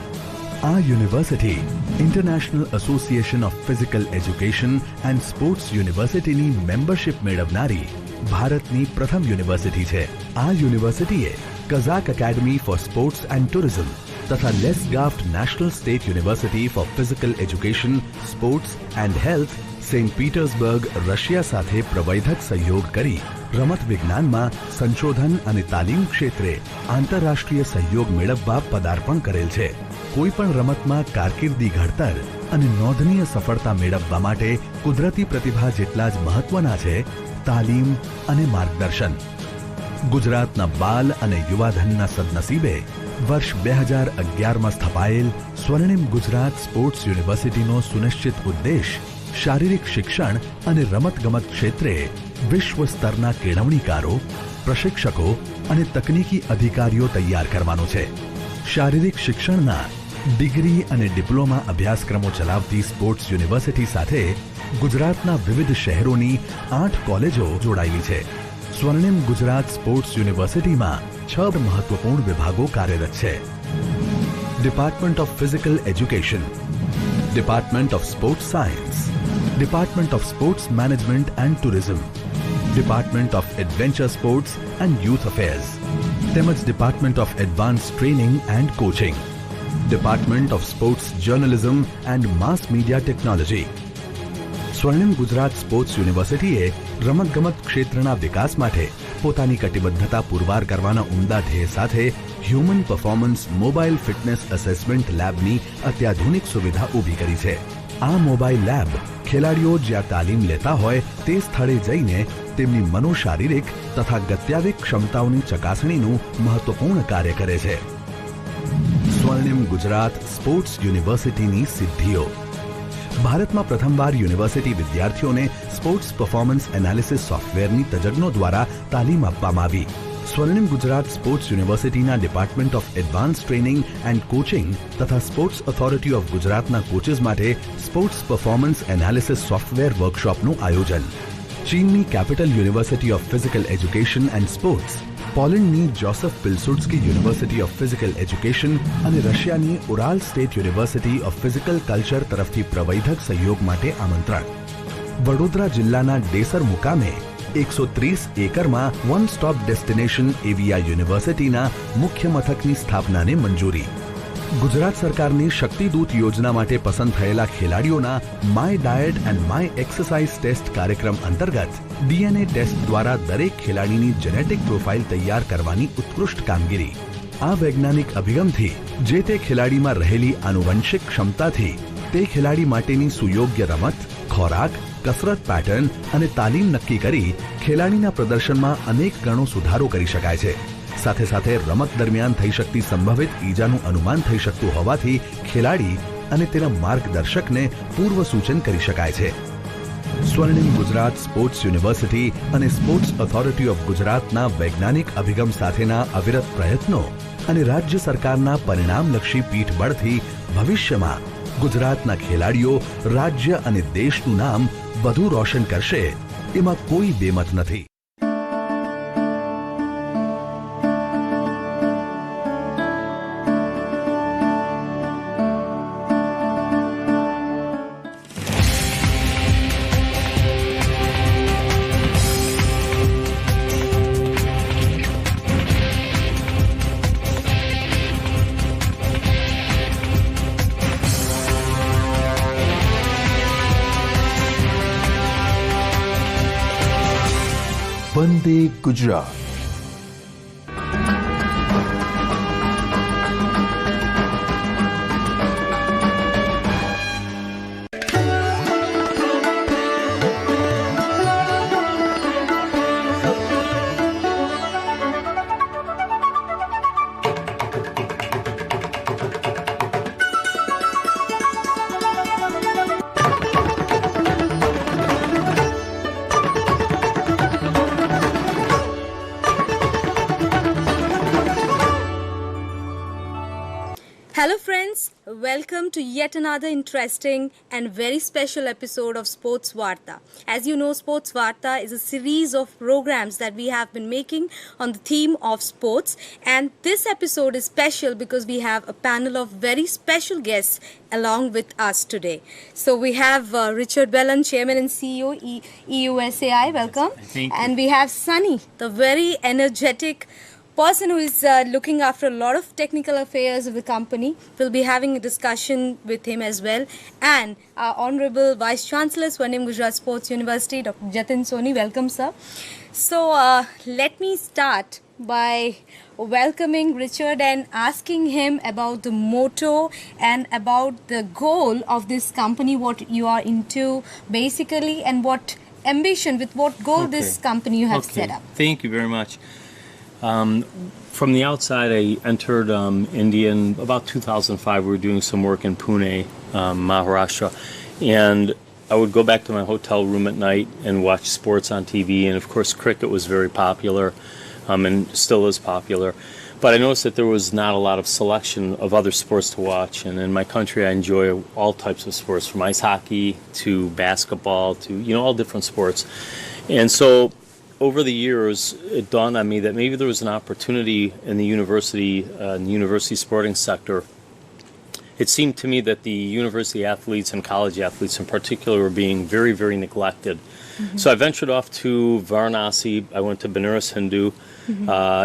આ university international association of physical education and sports યુનિવર્સિટીની મેમ્બરશિપ મેળવનારી ભારતની પ્રથમ યુનિવર્સિટી છે. આ યુનિવર્સિટીએ Kazakh academy for sports and tourism તથા Lesgaft national state university for physical education, sports and health, Saint Petersburg, Russia સાથે પ્રવૈધક સહયોગ કરી રમત વિજ્ઞાનમાં સંશોધન અને તાલીમ ક્ષેત્રે આંતરરાષ્ટ્રીય સહયોગ મેળવવા પદાર્પણ કરેલ છે. કોઈ પણ રમતમાં કારકિર્દી ઘડતર અને નોંધનીય સફળતા મેળવવા માટે કુદરતી પ્રતિભા જેટલા જ મહત્વના છે તાલીમ અને માર્ગદર્શન. ગુજરાતના બાલ અને યુવાધનના સદનસીબે વર્ષ 2011માં સ્થપાયેલ સ્વર્ણિમ ગુજરાત સ્પોર્ટ્સ યુનિવર્સિટીનો સુનિશ્ચિત ઉદ્દેશ શારીરિક શિક્ષણ અને રમતગમત ક્ષેત્રે વિશ્વ સ્તરના કેળવણીકારો, પ્રશિક્ષકો અને તકનીકી અધિકારીઓ તૈયાર કરવાનો છે. શારીરિક શિક્ષણના ડિગ્રી અને ડિપ્લોમા અભ્યાસક્રમો ચલાવતી સ્પોર્ટ્સ યુનિવર્સિટી સાથે ગુજરાતના વિવિધ શહેરોની 8 કોલેજો જોડાયેલી છે. સ્વર્ણિમ ગુજરાત સ્પોર્ટ્સ યુનિવર્સિટીમાં 6 મહત્વપૂર્ણ વિભાગો કાર્યરત છે. Department of physical education, department of sports science, department of sports management and tourism, department of adventure sports and youth affairs, તેમજ department of advance training and coaching, department of sports journalism and mass media technology. Swarnim Gujarat sports યુનિવર્સિટીએ રમતગમત ક્ષેત્રના વિકાસ માટે પોતાની કટિબદ્ધતા પુરવાર કરવાના ઉમદા ધ્યેય સાથે human performance mobile fitness assessment લેબની અત્યાધુનિક સુવિધા ઊભી કરી છે. આ મોબાઈલ લેબ ખેલાડીઓ જ્યાં તાલીમ લેતા હોય તે સ્થળે જઈને તેમની મનોશારીરિક તથા ગત્યાવિક ક્ષમતાઓની ચકાસણીનું મહત્વપૂર્ણ કાર્ય કરે છે. સ્વર્ણિમ ગુજરાત સ્પોર્ટ્સ યુનિવર્સિટીની સિદ્ધિઓ. ભારતમાં પ્રથમવાર યુનિવર્સિટી વિદ્યાર્થીઓને સ્પોર્ટ્સ પરફોર્મન્સ એનાલિસિસ સોફ્ટવેરની તજજ્ઞો દ્વારા તાલીમ આપવામાં આવી. સ્વર્ણિમ ગુજરાત સ્પોર્ટ્સ યુનિવર્સિટીના department of advance training and coaching તથા સ્પોર્ટ્સ ઓથોરિટી ઓફ ગુજરાતના કોચિસ માટે સ્પોર્ટ્સ પરફોર્મન્સ એનાલિસિસ સોફ્ટવેર વર્કશોપનું આયોજન. ચીનની capital university of physical education and sports, પોલેન્ડની Joseph Pilsudski university of physical education અને રશિયાની Ural state university of physical culture તરફથી પ્રવૈધક સહયોગ માટે આમંત્રણ. વડોદરા જિલ્લાના ડેસર મુકામે 130 એકરમાં વન સ્ટોપ ડેસ્ટિનેશન એવી આ યુનિવર્સિટીના મુખ્ય મથકની સ્થાપનાને મંજૂરી. ગુજરાત સરકારની શક્તિદૂત યોજના માટે પસંદ થયેલા ખેલાડીઓના my diet and my exercise test કાર્યક્રમ અંતર્ગત ડીએનએ ટેસ્ટ દ્વારા દરેક ખેલાડીની જેનેટિક પ્રોફાઇલ તૈયાર કરવાની ઉત્કૃષ્ટ કામગીરી. આ વૈજ્ઞાનિક અભિગમથી જે તે ખેલાડીમાં રહેલી આનુવંશિક ક્ષમતાથી તે ખેલાડી માટેની સુયોગ્ય રમત, ખોરાક, કસરત પેટર્ન અને તાલીમ નક્કી કરી ખેલાડીના પ્રદર્શનમાં અનેક ગણો સુધારો કરી શકાય છે. સાથે સાથે રમત દરમિયાન થઈ શકતી સંભવિત ઈજાનું અનુમાન થઈ શકતું હોવાથી ખેલાડી અને તેના માર્ગદર્શકને પૂર્વ સૂચન કરી શકાય છે. સ્વર્ણિમ ગુજરાત સ્પોર્ટ્સ યુનિવર્સિટી અને સ્પોર્ટ્સ ઓથોરિટી ઓફ ગુજરાતના વૈજ્ઞાનિક અભિગમ સાથેના અવિરત પ્રયત્નો અને રાજ્ય સરકારના પરિણામલક્ષી પીઠબળથી ભવિષ્યમાં ગુજરાતના ખેલાડીઓ રાજ્ય અને દેશનું નામ વધુ રોશન કરશે એમાં કોઈ બેમત નથી. वंदे Gujarat. Hello friends, welcome to yet another interesting and very special episode of Sports Varta. As you know, Sports Varta is a series of programs that we have been making on the theme of sports, and this episode is special because we have a panel of very special guests along with us today. So we have Richard Bellan, Chairman and CEO EUSAI, welcome. Thank you. And we have Sunny, the very energetic person who is looking after a lot of technical affairs of the company. We'll be having a discussion with him as well. And our Honorable Vice Chancellor, Swarnim Gujarat Sports University, Dr. Jatin Soni. Welcome, sir. So let me start by welcoming Richard and asking him about the motto and about the goal of this company, what you are into basically, and what ambition, with what goal this company you have set up. Thank you very much. From the outside, I entered India in about 2005. We were doing some work in Pune, Maharashtra, and I would go back to my hotel room at night and watch sports on TV, and of course cricket was very popular and still is popular. But I noticed that there was not a lot of selection of other sports to watch, and in my country I enjoy all types of sports, from ice hockey to basketball to, all different sports. And so over the years, it dawned on me that maybe there was an opportunity in the university sporting sector. It seemed to me that the university athletes and college athletes in particular were being very, very neglected. Mm-hmm. So I ventured off to Varanasi. I went to Banaras Hindu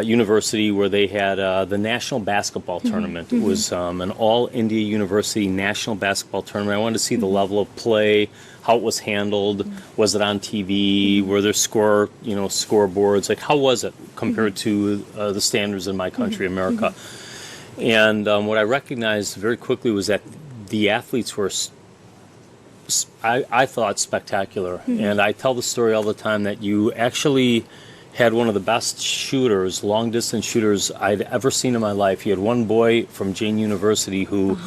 University, where they had the national basketball tournament. It was an all-India university national basketball tournament. I wanted to see the level of play, how it was handled. Was it on TV? Were there scoreboards? Like, how was it compared to the standards in my country, America? And what I recognized very quickly was that the athletes were, I thought, spectacular. And I tell the story all the time that you actually had one of the best shooters, long-distance shooters I'd ever seen in my life. You had one boy from Jain University who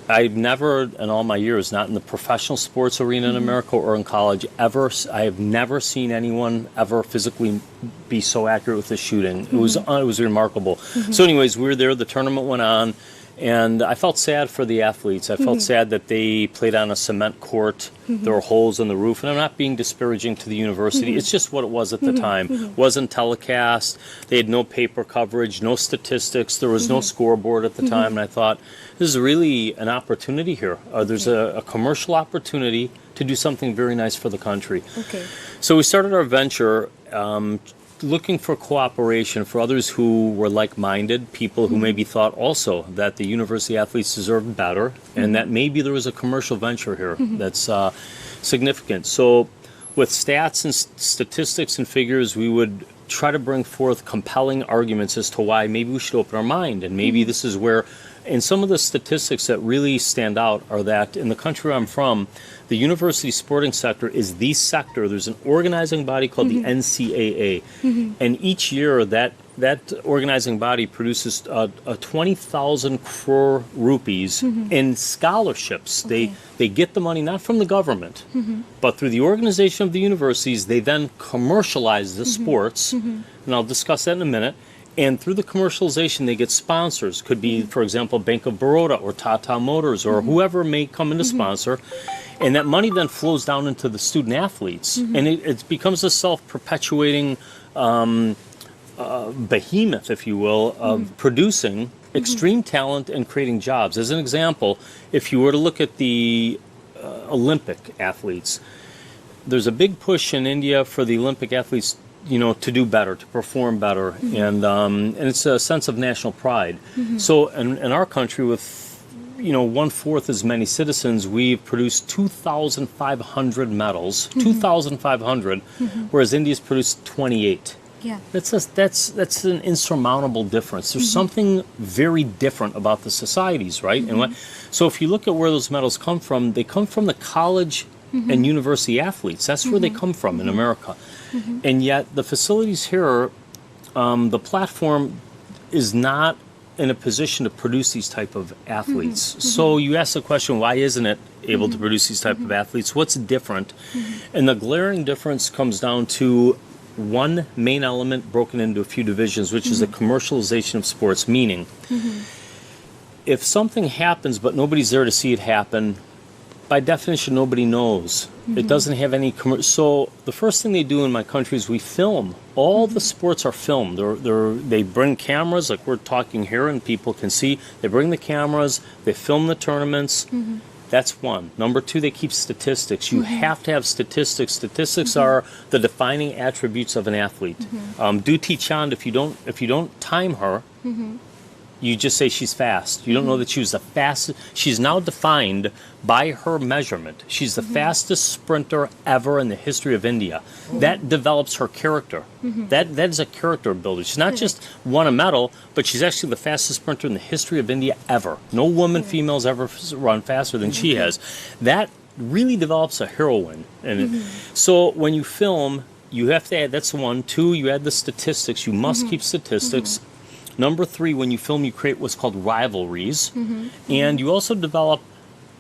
I've never, in all my years, not in the professional sports arena in America or in college, I have never seen anyone ever physically be so accurate with his shooting. It was remarkable. So anyways, we were there, the tournament went on, and I felt sad for the athletes. I felt sad that they played on a cement court. There were holes in the roof, and I'm not being disparaging to the university. It's just what it was at the time. Wasn't telecast. They had no paper coverage, no statistics. There was no scoreboard at the time, and I thought, this is really an opportunity here. There's a commercial opportunity to do something very nice for the country. So we started our venture looking for cooperation for others who were like-minded, people who maybe thought also that the university athletes deserved better, and that maybe there was a commercial venture here that's significant. So with stats and statistics and figures, we would try to bring forth compelling arguments as to why maybe we should open our mind, and maybe this is where. And some of the statistics that really stand out are that in the country I'm from, the university sporting sector is the sector. There's an organizing body called the NCAA. And each year that organizing body produces 20,000 crore rupees in scholarships. They get the money not from the government, but through the organization of the universities. They then commercialize the sports, and I'll discuss that in a minute. And through the commercialization, they get sponsors. Could be, for example, Bank of Baroda or Tata Motors or whoever may come in to sponsor. And that money then flows down into the student athletes. And it becomes a self-perpetuating behemoth, if you will, of producing extreme talent and creating jobs. As an example, if you were to look at the Olympic athletes, there's a big push in India for the Olympic athletes to do better, to perform better, and it's a sense of national pride. So in our country, with 1/4 as many citizens, we've produced 2,500 medals, 2,500, whereas India's produced 28. Yeah. That's an insurmountable difference. There's something very different about the societies, right? So if you look at where those medals come from, they come from the college and university athletes. That's where they come from in America. And yet the facilities here, the platform is not in a position to produce these type of athletes. So you ask the question, why isn't it able to produce these type of athletes? What's different? And the glaring difference comes down to one main element broken into a few divisions, which is the commercialization of sports, meaning if something happens but nobody's there to see it happen, by definition nobody knows. It doesn't have any so the first thing they do in my country is we film. All the sports are filmed. They bring cameras like we're talking here and people can see. They bring the cameras, they film the tournaments. That's one. Number two, they keep statistics. You have to have statistics. Statistics are the defining attributes of an athlete. Duty Chand, if you don't time her, you just say she's fast. You don't know that she was the fastest. She's now defined by her measurement. She's the fastest sprinter ever in the history of India. That develops her character. That is a character builder. She's not just won a medal, but she's actually the fastest sprinter in the history of India ever. No woman, female's ever run faster than she has. That really develops a heroine. And so when you film, you have to add, that's one. Two, you add the statistics. You must keep statistics. Number three, when you film, you create what's called rivalries. And you also develop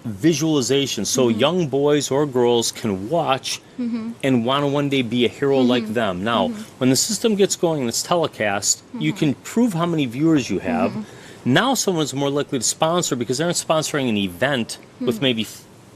visualization. So young boys or girls can watch and want to one day be a hero like them. Now, when the system gets going and it's telecast, you can prove how many viewers you have. Now someone's more likely to sponsor because they're not sponsoring an event with maybe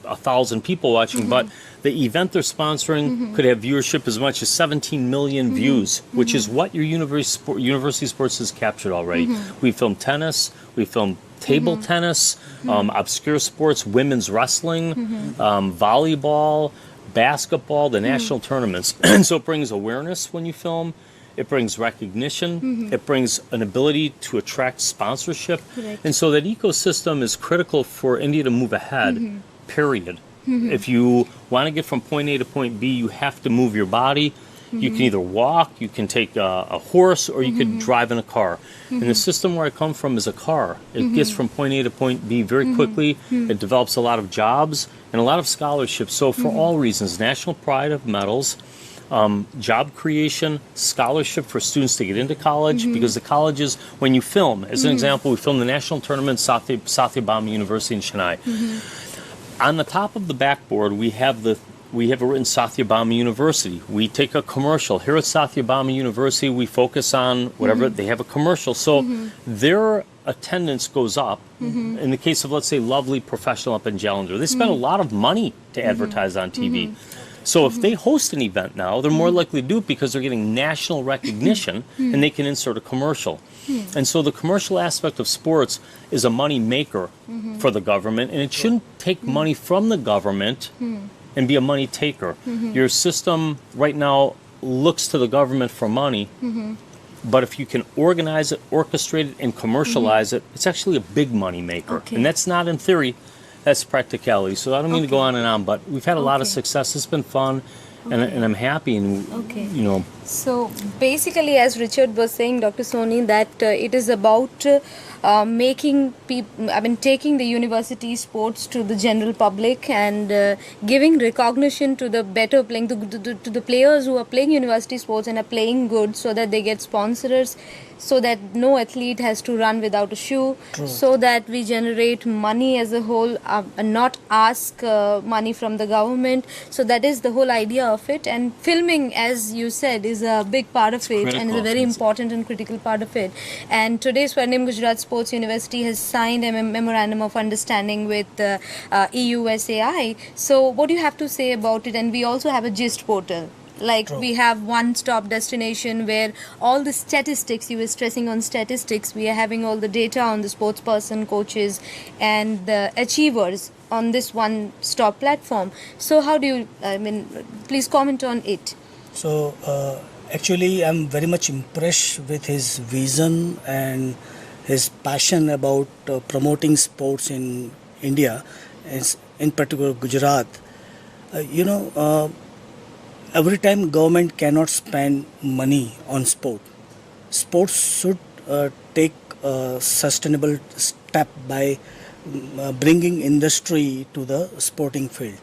1,000 people watching, but the event they're sponsoring could have viewership as much as 17 million views, which is what your university sports has captured already. We filmed tennis, we filmed table tennis, obscure sports, women's wrestling, volleyball, basketball, the national tournaments. And so it brings awareness when you film. It brings recognition. It brings an ability to attract sponsorship. And so that ecosystem is critical for India to move ahead, period. If you want to get from point A to point B, you have to move your body. You can either walk, you can take a horse, or you could drive in a car. And the system where I come from is a car. It gets from point A to point B very quickly. It develops a lot of jobs and a lot of scholarships. So for all reasons, national pride of medals, job creation, scholarship for students to get into college, because the colleges, when you film, as an example, we filmed the national tournament at Satyabama University in Chennai. On the top of the backboard, we have it written Satyabama University. We take a commercial. Here at Satyabama University, we focus on whatever, they have a commercial. So their attendance goes up. In the case of, let's say, Lovely Professional up in Jalandhar, they spend a lot of money to advertise on TV. So if they host an event now, they're more likely to do it because they're getting national recognition and they can insert a commercial. And so the commercial aspect of sports is a money maker for the government, and it shouldn't take money from the government and be a money taker. Your system right now looks to the government for money, but if you can organize it, orchestrate it, and commercialize it, it's actually a big money maker. And that's not in theory, that's practicality. So I don't mean to go on and on, but we've had a lot of success. It's been fun, and I'm happy, and you know. So basically, as Richard was saying, Dr. Soni, that it is about making people, taking the university sports to the general public and giving recognition to the better playing, to the players who are playing university sports and are playing good, so that they get sponsors, so that no athlete has to run without a shoe, so that we generate money as a whole and not ask money from the government. So that is the whole idea of it. And filming, as you said, is a big part of it, and is a very important and critical part of it. And today Swarnim Gujarat Sports University has signed a memorandum of understanding with EUSAI. So what do you have to say about it? And we also have a GIST portal. Like we have one-stop destination where all the statistics, you were stressing on statistics, we are having all the data on the sports person, coaches and the achievers on this one-stop platform. So how do you, please comment on it. So actually I'm very much impressed with his vision and his passion about promoting sports in India, is in particular Gujarat. Every time government cannot spend money on sport, sports should take a sustainable step by bringing industry to the sporting field.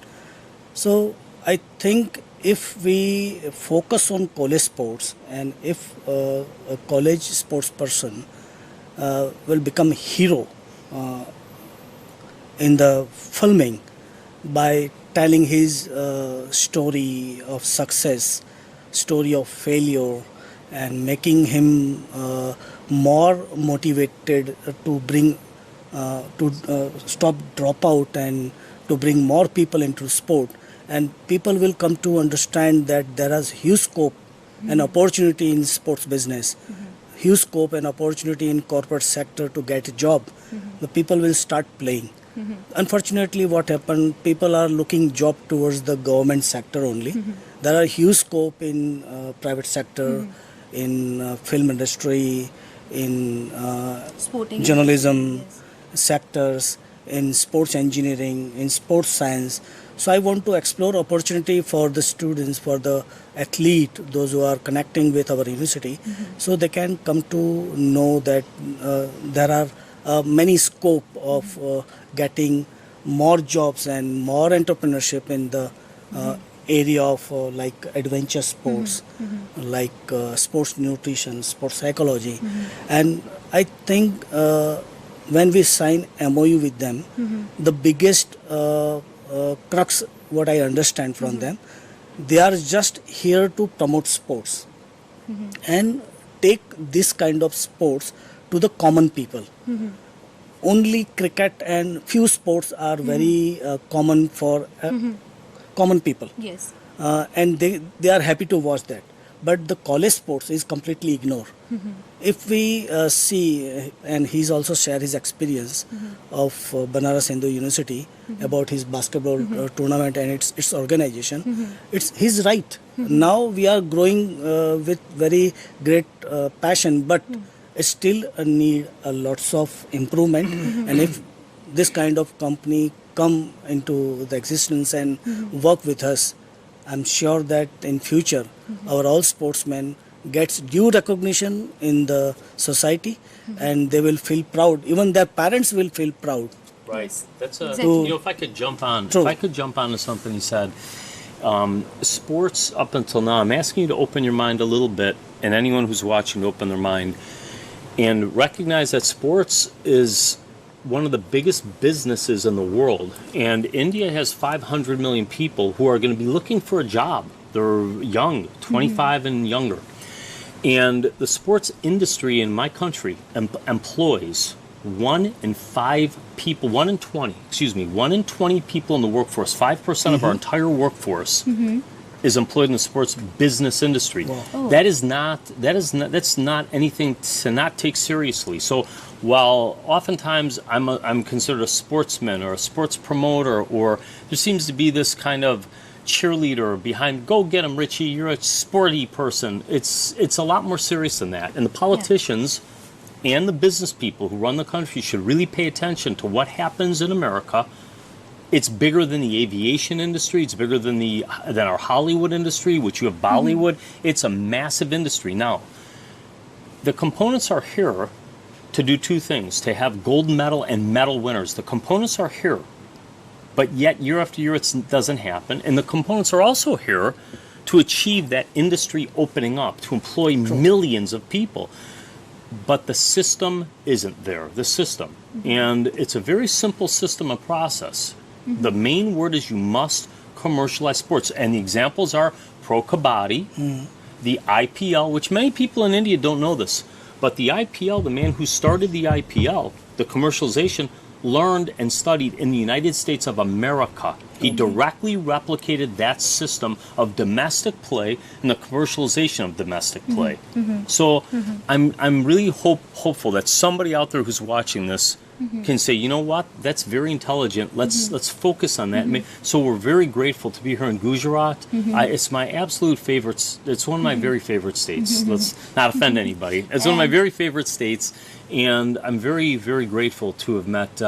So I think if we focus on college sports, and if a college sports person will become hero in the filming by telling his story of success, story of failure, and making him more motivated to bring to stop dropout and to bring more people into sport, and people will come to understand that there is huge scope and opportunity in sports business, huge scope and opportunity in corporate sector to get a job. The people will start playing. Unfortunately, what happened, people are looking job towards the government sector only. There are huge scope in private sector, in film industry, in Sporting journalism yes. sectors, in sports engineering, in sports science. So I want to explore opportunity for the students, for the athlete, those who are connecting with our university, so they can come to know that there are many scope of getting more jobs and more entrepreneurship in the area of like adventure sports, like sports nutrition, sports psychology. And I think when we sign MOU with them, the biggest crux, what I understand from them, they are just here to promote sports and take this kind of sports to the common people. Only cricket and few sports are very common for common people. Yes. And they are happy to watch that. But the college sports is completely ignored. If we see, and he's also shared his experience of Banaras Hindu University about his basketball tournament and its organization, he's right. Now we are growing with very great passion, but still need lots of improvement. And if this kind of company come into the existence and work with us, I'm sure that in future our all sportsmen gets due recognition in the society, and they will feel proud. Even their parents will feel proud. Right. That's a. Exactly. If I could jump on, True. if I could jump on to something he said. Sports up until now, I'm asking you to open your mind a little bit, and anyone who's watching to open their mind, and recognize that sports is one of the biggest businesses in the world. And India has 500 million people who are going to be looking for a job. They're young, 25 and younger. And the sports industry in my country employs 1 in 5 people, 1 in 20 people in the workforce. 5% of our entire workforce is employed in the sports business industry. Oh. That's not anything to not take seriously. So while oftentimes I'm considered a sportsman or a sports promoter, or there seems to be this kind of cheerleader behind, go get him, Richie, you're a sporty person. It's a lot more serious than that. And the politicians and the business people who run the country should really pay attention to what happens in America. It's bigger than the aviation industry. It's bigger than our Hollywood industry, which you have Bollywood. It's a massive industry. Now, the components are here to do two things: to have gold medal and medal winners. The components are here, but yet year after year it doesn't happen. And the components are also here to achieve that industry opening up, to employ millions of people. But the system isn't there, the system. And it's a very simple system and process. The main word is you must commercialize sports. And the examples are Pro Kabaddi, the IPL, which many people in India don't know this. But the IPL, the man who started the IPL, the commercialization, learned and studied in the United States of America. He directly replicated that system of domestic play and the commercialization of domestic play. So I'm really hopeful that somebody out there who's watching this can say, you know what, that's very intelligent. Let's focus on that. So we're very grateful to be here in Gujarat. It's my absolute favorite. It's one of my very favorite states. Let's not offend anybody. It's one of my very favorite states, and I'm very, very grateful to have met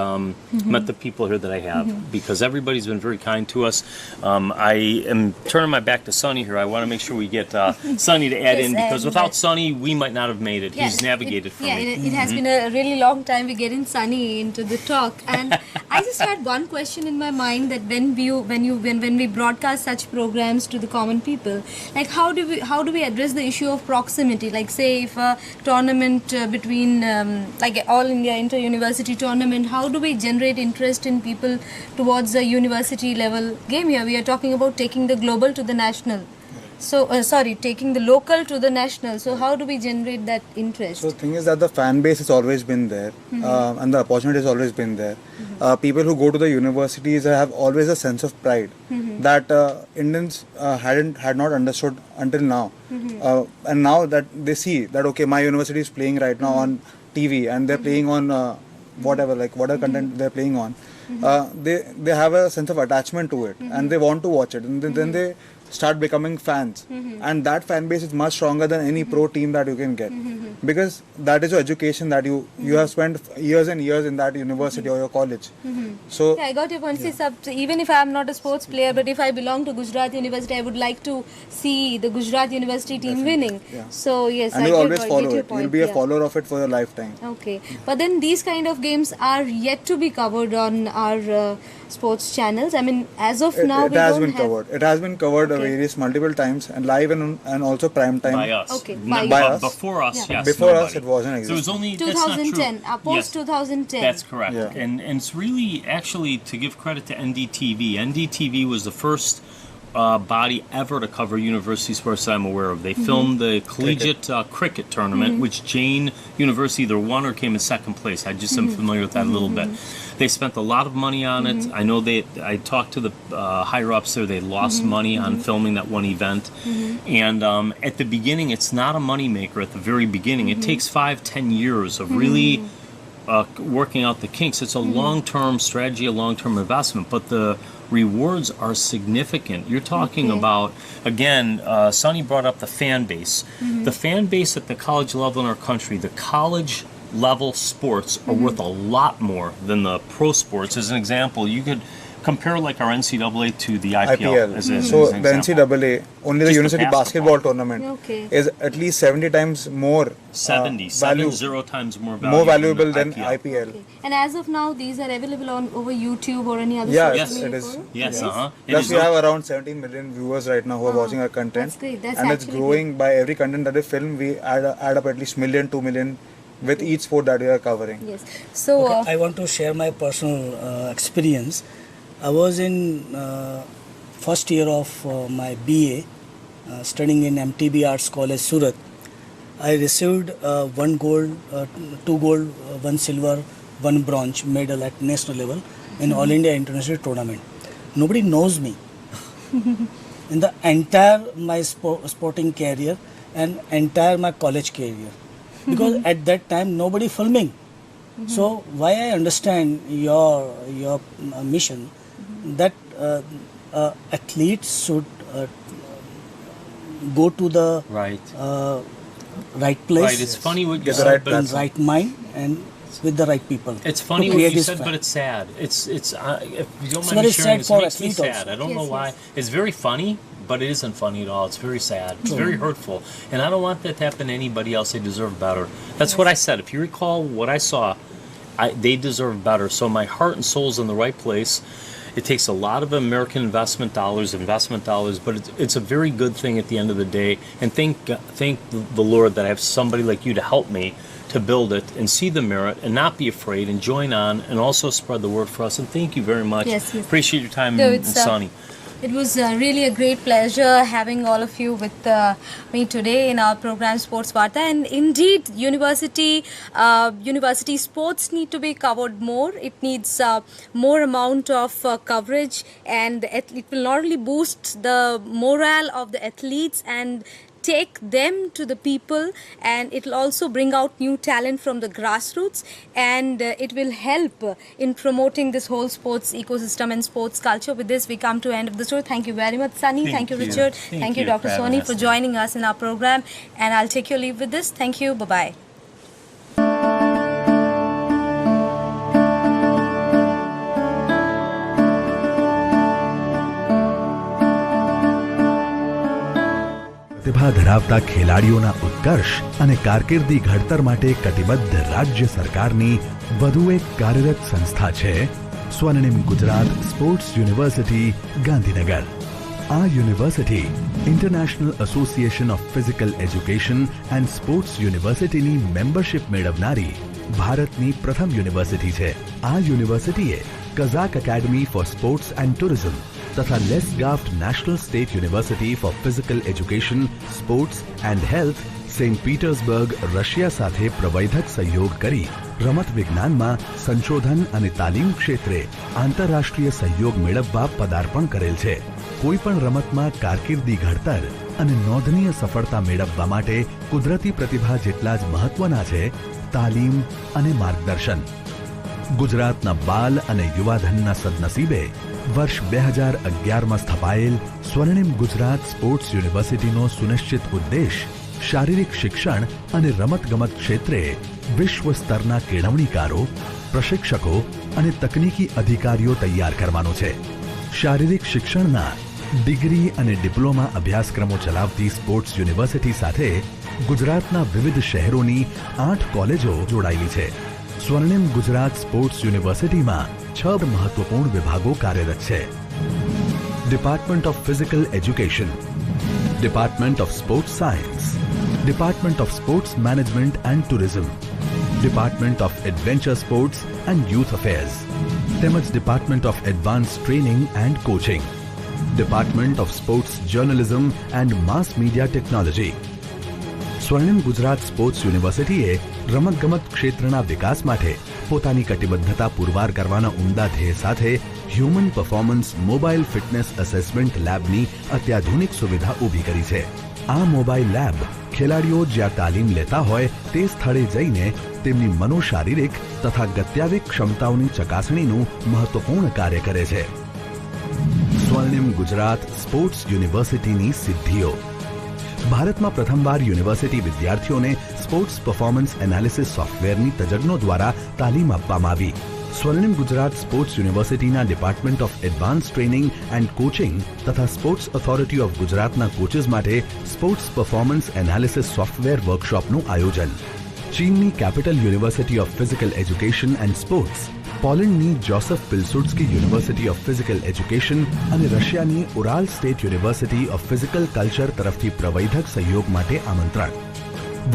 met the people here that I have, because everybody's been very kind to us. I am turning my back to Sunny here. I want to make sure we get Sunny to add Yes, in, because and, without Sunny, we might not have made it. He's navigated for me. It has been a really long time we get in Sunny into the talk, and I just had one question in my mind, that when we broadcast such programs to the common people, like how do we address the issue of proximity? Like, say if a tournament between like all India inter-university tournament, how do we generate interest in people towards a university level game? Here we are talking about taking the global to the national. So, taking the local to the national. So, how do we generate that interest? So, the thing is that the fan base has always been there, and the opportunity has always been there. People who go to the universities have always a sense of pride that Indians had not understood until now. And now that they see that, okay, my university is playing right now on TV, and they're playing on whatever content they're playing on, they have a sense of attachment to it, and they want to watch it, and then they start becoming fans, and that fan base is much stronger than any pro team that you can get, because that is your education, that you have spent years and years in that university or your college. So yeah, I got your point. See, even if I am not a sports player, but if I belong to Gujarat University, I would like to see the Gujarat University team winning. Yeah. So yes, and I you always follow get your it. point. You'll be a yeah. follower of it for your lifetime. Okay, but then these kind of games are yet to be covered on our sports channels. I mean, as of now, It we has don't been have. covered. It has been covered Okay. various multiple times, and live and also prime time. By us. Okay, No, by us. Before us, Yeah. yes. Before us, nobody. it wasn't There was existing. only that's not true. 2010, post 2010. That's correct. Yeah. And it's really, actually, to give credit to NDTV. NDTV was the first body ever to cover university sports that I'm aware of. They filmed the collegiate cricket tournament, which Jain University either won or came in second place. I just am familiar with that a little bit. They spent a lot of money on it. I know I talked to the higher ups there. They lost money on filming that one event. And at the beginning, it's not a money maker at the very beginning. It takes 5-10 years of really working out the kinks. It's a long-term strategy, a long-term investment, but the rewards are significant. You're talking about, again, Sonny brought up the fan base. The fan base at the college level in our country, the college level sports are worth a lot more than the pro sports. As an example, you could compare like our NCAA to the IPL. As an So example. the NCAA, only the Just the university basketball. basketball tournament Okay. is at least 70 times more 70 times more more valuable than IPL. IPL. Okay. And as of now, these are available on over YouTube or any other Yeah, social Yes, media it is. forum? Yes, It Plus, is we have around 17 million viewers right now who are watching our content, That's great. That's and it's actually growing by every content that we film. We add up at least 2 million with each sport that we are covering. Yes. So, Okay, I want to share my personal experience. I was in first year of my BA, studying in MTB Arts College, Surat. I received 1 gold, 2 gold, 1 silver, 1 bronze medal at national level in All India International Tournament. Nobody knows me. In the entire my sporting career and entire my college career. Because at that time nobody filming. So why I understand your mission that athletes should go to the Right. right place, Right. It's funny what you Get the said, right but in platform. right mind and with the right people. it's funny to what create you this said, fan. but it's sad. It's if you don't It's mind very me sharing, sad this for makes me athletes sad. also. I don't know Yes, why. yes. It's very funny, but it isn't funny at all. It's very sad. It's very hurtful, and I don't want that to happen to anybody else. They deserve better. That's what I said. If you recall what I saw, they deserve better. So my heart and soul's in the right place. It takes a lot of American investment dollars, but it's a very good thing at the end of the day. And thank the Lord that I have somebody like you to help me to build it and see the merit and not be afraid and join on and also spread the word for us. And thank you very much. Yes, yes. Appreciate your time, No, and it's, Sonny. it was really a great pleasure having all of you with me today in our program Sports Varta. And indeed, university sports need to be covered more. It needs more amount of coverage, and it will not only boost the morale of the athletes and take them to the people, and it will also bring out new talent from the grassroots, and it will help in promoting this whole sports ecosystem and sports culture. With this, we come to the end of the story. Thank you very much, Sunny. Thank you, Richard. Thank you, Dr. Soni, for joining us in our program. And I'll take your leave with this. Thank you. Bye-bye. પ્રતિભા ધરાવતા ખેલાડીઓના ઉત્કર્ષ અને કારકિર્દી ઘડતર માટે કટિબદ્ધ રાજ્ય સરકારની વધુ એક કાર્યરત સંસ્થા છે સ્વર્ણિમ ગુજરાત સ્પોર્ટ્સ યુનિવર્સિટી ગાંધીનગર. આ university international association of physical education and sports યુનિવર્સિટીની મેમ્બરશિપ મેળવનારી ભારતની પ્રથમ યુનિવર્સિટી છે. આ યુનિવર્સિટીએ Kazakh academy for sports and tourism તથા Lesgaft national state university for physical education, sports and health, Saint Petersburg, Russia સાથે પ્રવૈધક સહયોગ કરી રમત વિજ્ઞાનમાં સંશોધન અને તાલીમ ક્ષેત્રે આંતરરાષ્ટ્રીય સહયોગ મેળવવા પદાર્પણ કરેલ છે. કોઈપણ રમતમાં કારકિર્દી ઘડતર અને નોંધનીય સફળતા મેળવવા માટે કુદરતી પ્રતિભા જેટલા જ મહત્વના છે તાલીમ અને માર્ગદર્શન. ગુજરાતના બાલ અને યુવાધનના સદનસીબે વર્ષ 2011માં સ્થપાયેલ સ્વર્ણિમ ગુજરાત સ્પોર્ટ્સ યુનિવર્સિટીનો સુનિશ્ચિત ઉદ્દેશ શારીરિક શિક્ષણ અને રમતગમત ક્ષેત્રે વિશ્વ સ્તરના કેળવણીકારો, પ્રશિક્ષકો અને તકનીકી અધિકારીઓ તૈયાર કરવાનો છે. શારીરિક શિક્ષણના ડિગ્રી અને ડિપ્લોમા અભ્યાસક્રમો ચલાવતી સ્પોર્ટ્સ યુનિવર્સિટી સાથે ગુજરાતના વિવિધ શહેરોની 8 કોલેજો જોડાયેલી છે. સ્વર્ણિમ ગુજરાત સ્પોર્ટ્સ યુનિવર્સિટીમાં 6 મહત્વપૂર્ણ વિભાગો કાર્યરત છે. Department of physical education, department of sports science, department of sports management and tourism, department of adventure sports and youth affairs, તેમજ department of advance training and coaching, department of sports journalism and mass media technology. Swarnim Gujarat sports યુનિવર્સિટીએ રમતગમત ક્ષેત્રના વિકાસ માટે પોતાની કટિબદ્ધતા પુરવાર કરવાના ઉમદા ધ્યેય સાથે human performance mobile fitness assessment લેબની અત્યાધુનિક સુવિધા ઊભી કરી છે. આ મોબાઈલ લેબ ખેલાડીઓ જ્યાં તાલીમ લેતા હોય તે સ્થળે જઈને તેમની મનોશારીરિક તથા ગત્યાવિક ક્ષમતાઓની ચકાસણીનું મહત્વપૂર્ણ કાર્ય કરે છે. સ્વર્ણિમ ગુજરાત સ્પોર્ટ્સ યુનિવર્સિટીની સિદ્ધિઓ. ભારતમાં પ્રથમવાર યુનિવર્સિટી વિદ્યાર્થીઓને સ્પોર્ટ્સ પરફોર્મન્સ એનાલિસિસ સોફ્ટવેરની તજજ્ઞો દ્વારા તાલીમ આપવામાં આવી. સ્વર્ણિમ ગુજરાત સ્પોર્ટ્સ યુનિવર્સિટીના department of advance training and coaching તથા સ્પોર્ટ્સ ઓથોરિટી ઓફ ગુજરાતના કોચિસ માટે સ્પોર્ટ્સ પરફોર્મન્સ એનાલિસિસ સોફ્ટવેર વર્કશોપનું આયોજન. ચીનની capital university of physical education and sports, પોલેન્ડની Joseph Pilsudski university of physical education અને રશિયાની Ural state university of physical culture તરફથી પ્રવૈધક સહયોગ માટે આમંત્રણ.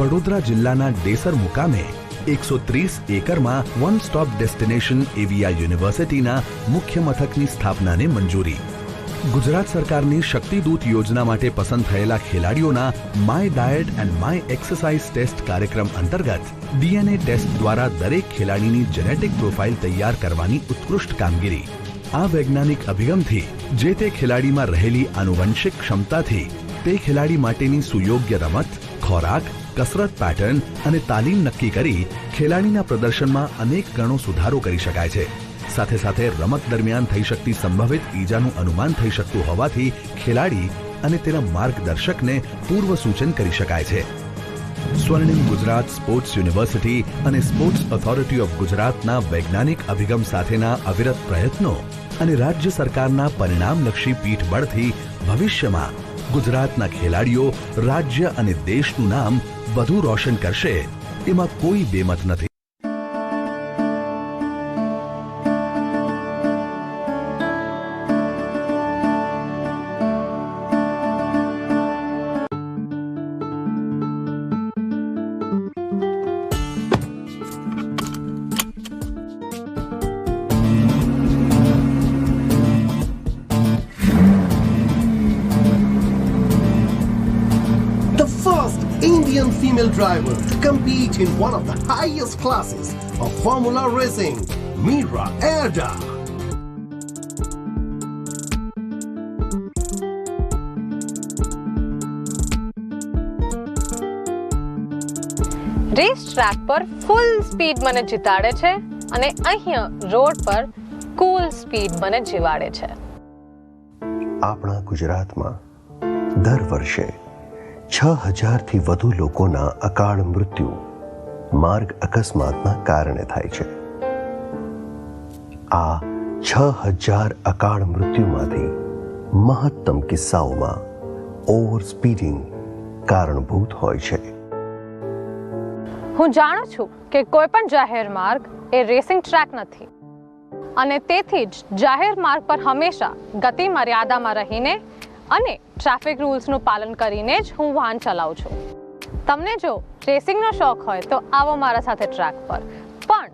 વડોદરા જિલ્લાના ડેસર મુકામે 130 એકરમાં વન સ્ટોપ ડેસ્ટિનેશન એવી આ યુનિવર્સિટીના મુખ્ય મથકની સ્થાપનાને મંજૂરી. ગુજરાત સરકારની શક્તિદૂત યોજના માટે પસંદ થયેલા ખેલાડીઓના my diet and my exercise test કાર્યક્રમ અંતર્ગત ડીએનએ ટેસ્ટ દ્વારા દરેક ખેલાડીની જેનેટિક પ્રોફાઇલ તૈયાર કરવાની ઉત્કૃષ્ટ કામગીરી. આ વૈજ્ઞાનિક અભિગમથી જે તે ખેલાડીમાં રહેલી આનુવંશિક ક્ષમતાથી તે ખેલાડી માટેની સુયોગ્ય રમત, ખોરાક, કસરત પેટર્ન અને તાલીમ નક્કી કરી ખેલાડીના પ્રદર્શનમાં અનેક ગણો સુધારો કરી શકાય છે. સાથે સાથે રમત દરમિયાન થઈ શકતી સંભવિત ઈજાનું અનુમાન થઈ શકતું હોવાથી ખેલાડી અને તેના માર્ગદર્શકને પૂર્વ સૂચન કરી શકાય છે. સ્વર્ણિમ ગુજરાત સ્પોર્ટ્સ યુનિવર્સિટી અને સ્પોર્ટ્સ ઓથોરિટી ઓફ ગુજરાતના વૈજ્ઞાનિક અભિગમ સાથેના અવિરત પ્રયત્નો અને રાજ્ય સરકારના પરિણામલક્ષી પીઠબળથી ભવિષ્યમાં ગુજરાતના ખેલાડીઓ રાજ્ય અને દેશનું નામ વધુ રોશન કરશે એમાં કોઈ બેમત નથી. Indian female driver to compete in one of the highest classes of Formula Racing, Mira Erda. Race track પર ફૂલ સ્પીડ મને જીતાડે છે અને અહીંયા રોડ પર કૂલ સ્પીડ મને જીવાડે છે. આપણા ગુજરાતમાં દર વર્ષે 6000થી વધુ લોકોના અકાળ મૃત્યુ માર્ગ અકસ્માતના કારણે થાય છે. આ 6000 અકાળ મૃત્યુમાંથી મહત્તમ કિસ્સાઓમાં ઓવર સ્પીડિંગ કારણભૂત હોય છે. હું જાણું છું કે કોઈ પણ જાહેર માર્ગ એ રેસિંગ ટ્રેક નથી અને તેથી જ જાહેર માર્ગ પર હંમેશા ગતિ મર્યાદામાં રહીને અને ટ્રાફિક રૂલ્સનું પાલન કરીને જ હું વાહન ચલાવું છું. તમને જો રેસિંગનો શોખ હોય તો આવો મારા સાથે ટ્રેક પર, પણ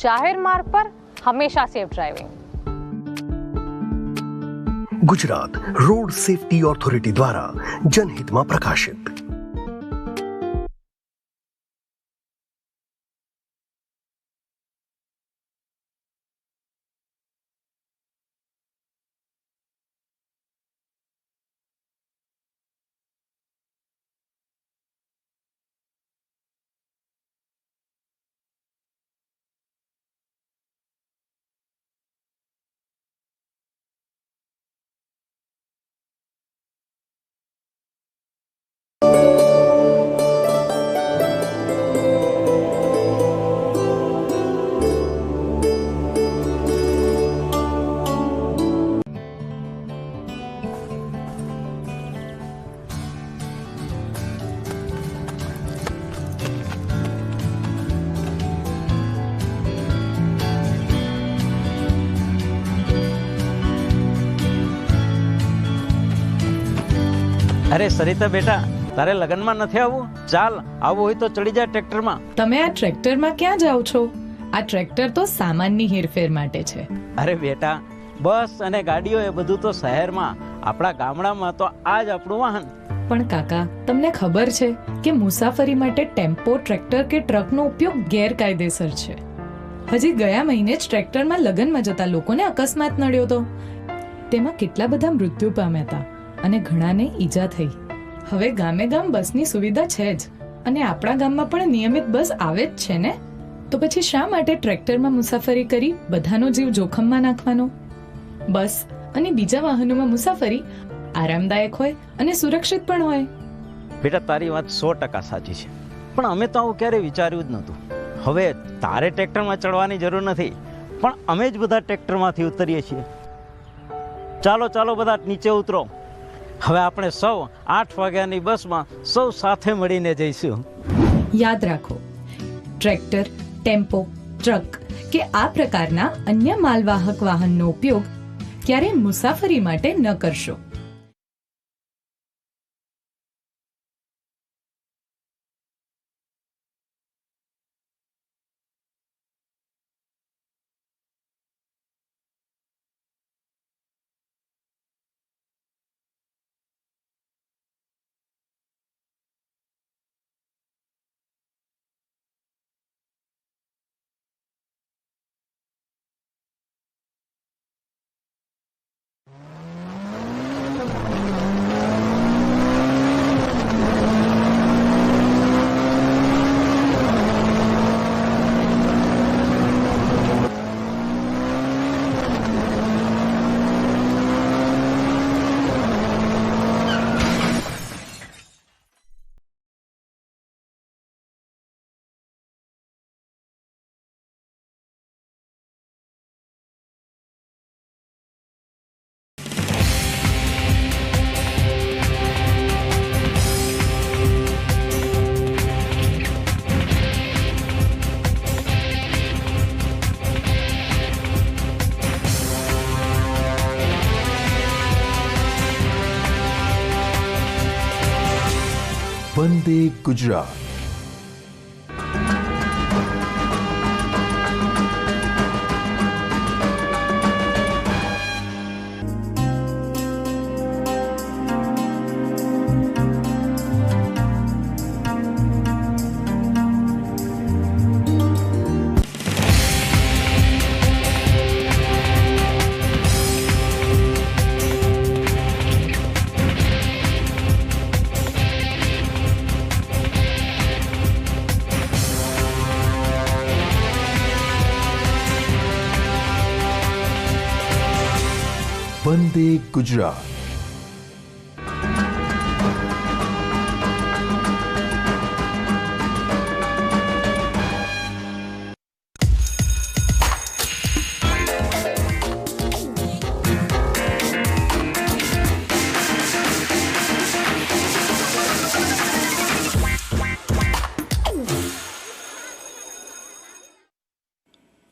જાહેર માર્ગ પર હંમેશા safe driving. Gujarat road safety authority દ્વારા જનહિતમાં પ્રકાશિત. અરે સરિતા બેટા, તારે લગનમાં નથી આવવું? ચાલ, આવું હોય તો ચડી જા ટ્રેક્ટરમાં. તમે આ ટ્રેક્ટરમાં ક્યાં જાઓ છો? આ ટ્રેક્ટર તો સામાનની હેરફેર માટે છે. અરે બેટા, બસ અને ગાડીઓ એ બધું તો શહેરમાં, આપણા ગામડામાં તો આ જ આપણું વાહન. પણ કાકા, તમને ખબર છે કે મુસાફરી માટે ટેમ્પો, ટ્રેક્ટર કે ટ્રકનો ઉપયોગ ગેરકાયદેસર છે. હજી ગયા મહિને જ ટ્રેક્ટરમાં લગ્નમાં જતા લોકોને અકસ્માત નડ્યો હતો. તેમાં કેટલા બધા મૃત્યુ પામ્યા હતા અને ઘણાને ઈજા થઈ. હવે ગામે ગામ બસની સુવિધા છે જ અને આપણા ગામમાં પણ નિયમિત બસ આવે જ છે ને, તો પછી શા માટે ટ્રેક્ટરમાં મુસાફરી કરી બધાનો જીવ જોખમમાં નાખવાનો? બસ અને બીજા વાહનોમાં મુસાફરી આરામદાયક હોય અને સુરક્ષિત પણ હોય. બેટા, તારી વાત 100% સાચી છે, પણ અમે તો આવું ક્યારેય વિચાર્યું જ નહોતું. હવે તારે ટ્રેક્ટરમાં ચડવાની જરૂર નથી, પણ અમે જ બધા ટ્રેક્ટરમાંથી ઉતરીએ છીએ. ચાલો ચાલો બધા નીચે ઉતરો. હવે આપણે સૌ 8 વાગ્યાની બસમાં સૌ સાથે મળીને જઈશું. યાદ રાખો, ટ્રેક્ટર, ટેમ્પો, ટ્રક કે આ પ્રકારના અન્ય માલવાહક વાહનનો ઉપયોગ ક્યારેય મુસાફરી માટે ન કરશો. વંદે ગુજરાત. વંદે ગુજરાત.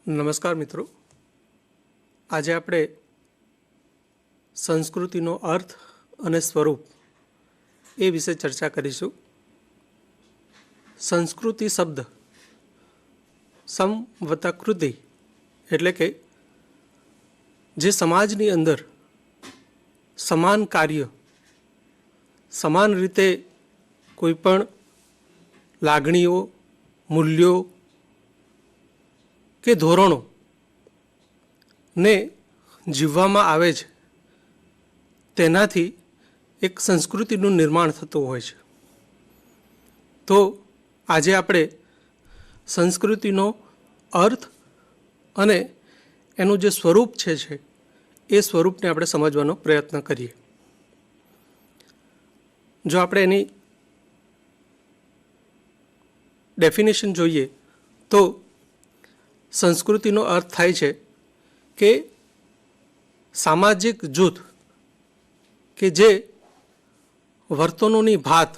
નમસ્કાર મિત્રો, આજે આપણે સંસ્કૃતિનો અર્થ અને સ્વરૂપ એ વિશે ચર્ચા કરીશું. સંસ્કૃતિ શબ્દ સમ વત્તા કૃતિ એટલે કે જે સમાજની અંદર સમાન કાર્ય સમાન રીતે કોઈ પણ લાગણીઓ, મૂલ્યો કે ધોરણો ને જીવવામાં આવે છે, તેનાથી એક સંસ્કૃતિનું નિર્માણ થતું હોય છે. તો આજે આપણે સંસ્કૃતિનો અર્થ અને એનું જે સ્વરૂપ છે એ સ્વરૂપને આપણે સમજવાનો પ્રયત્ન કરીએ. જો આપણે એની ડેફિનેશન જોઈએ તો સંસ્કૃતિનો અર્થ થાય છે કે સામાજિક જૂથ કે જે વર્તનોની ભાત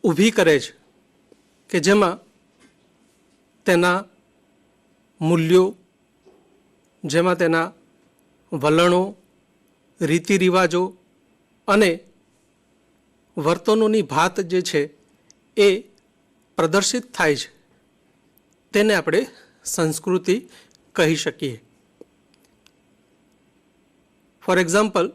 ઊભી કરે છે, કે જેમાં તેના મૂલ્યો, જેમાં તેના વલણો, રીતિ રિવાજો અને વર્તનોની ભાત જે છે એ પ્રદર્શિત થાય છે, તેને આપણે સંસ્કૃતિ કહી શકીએ. For example,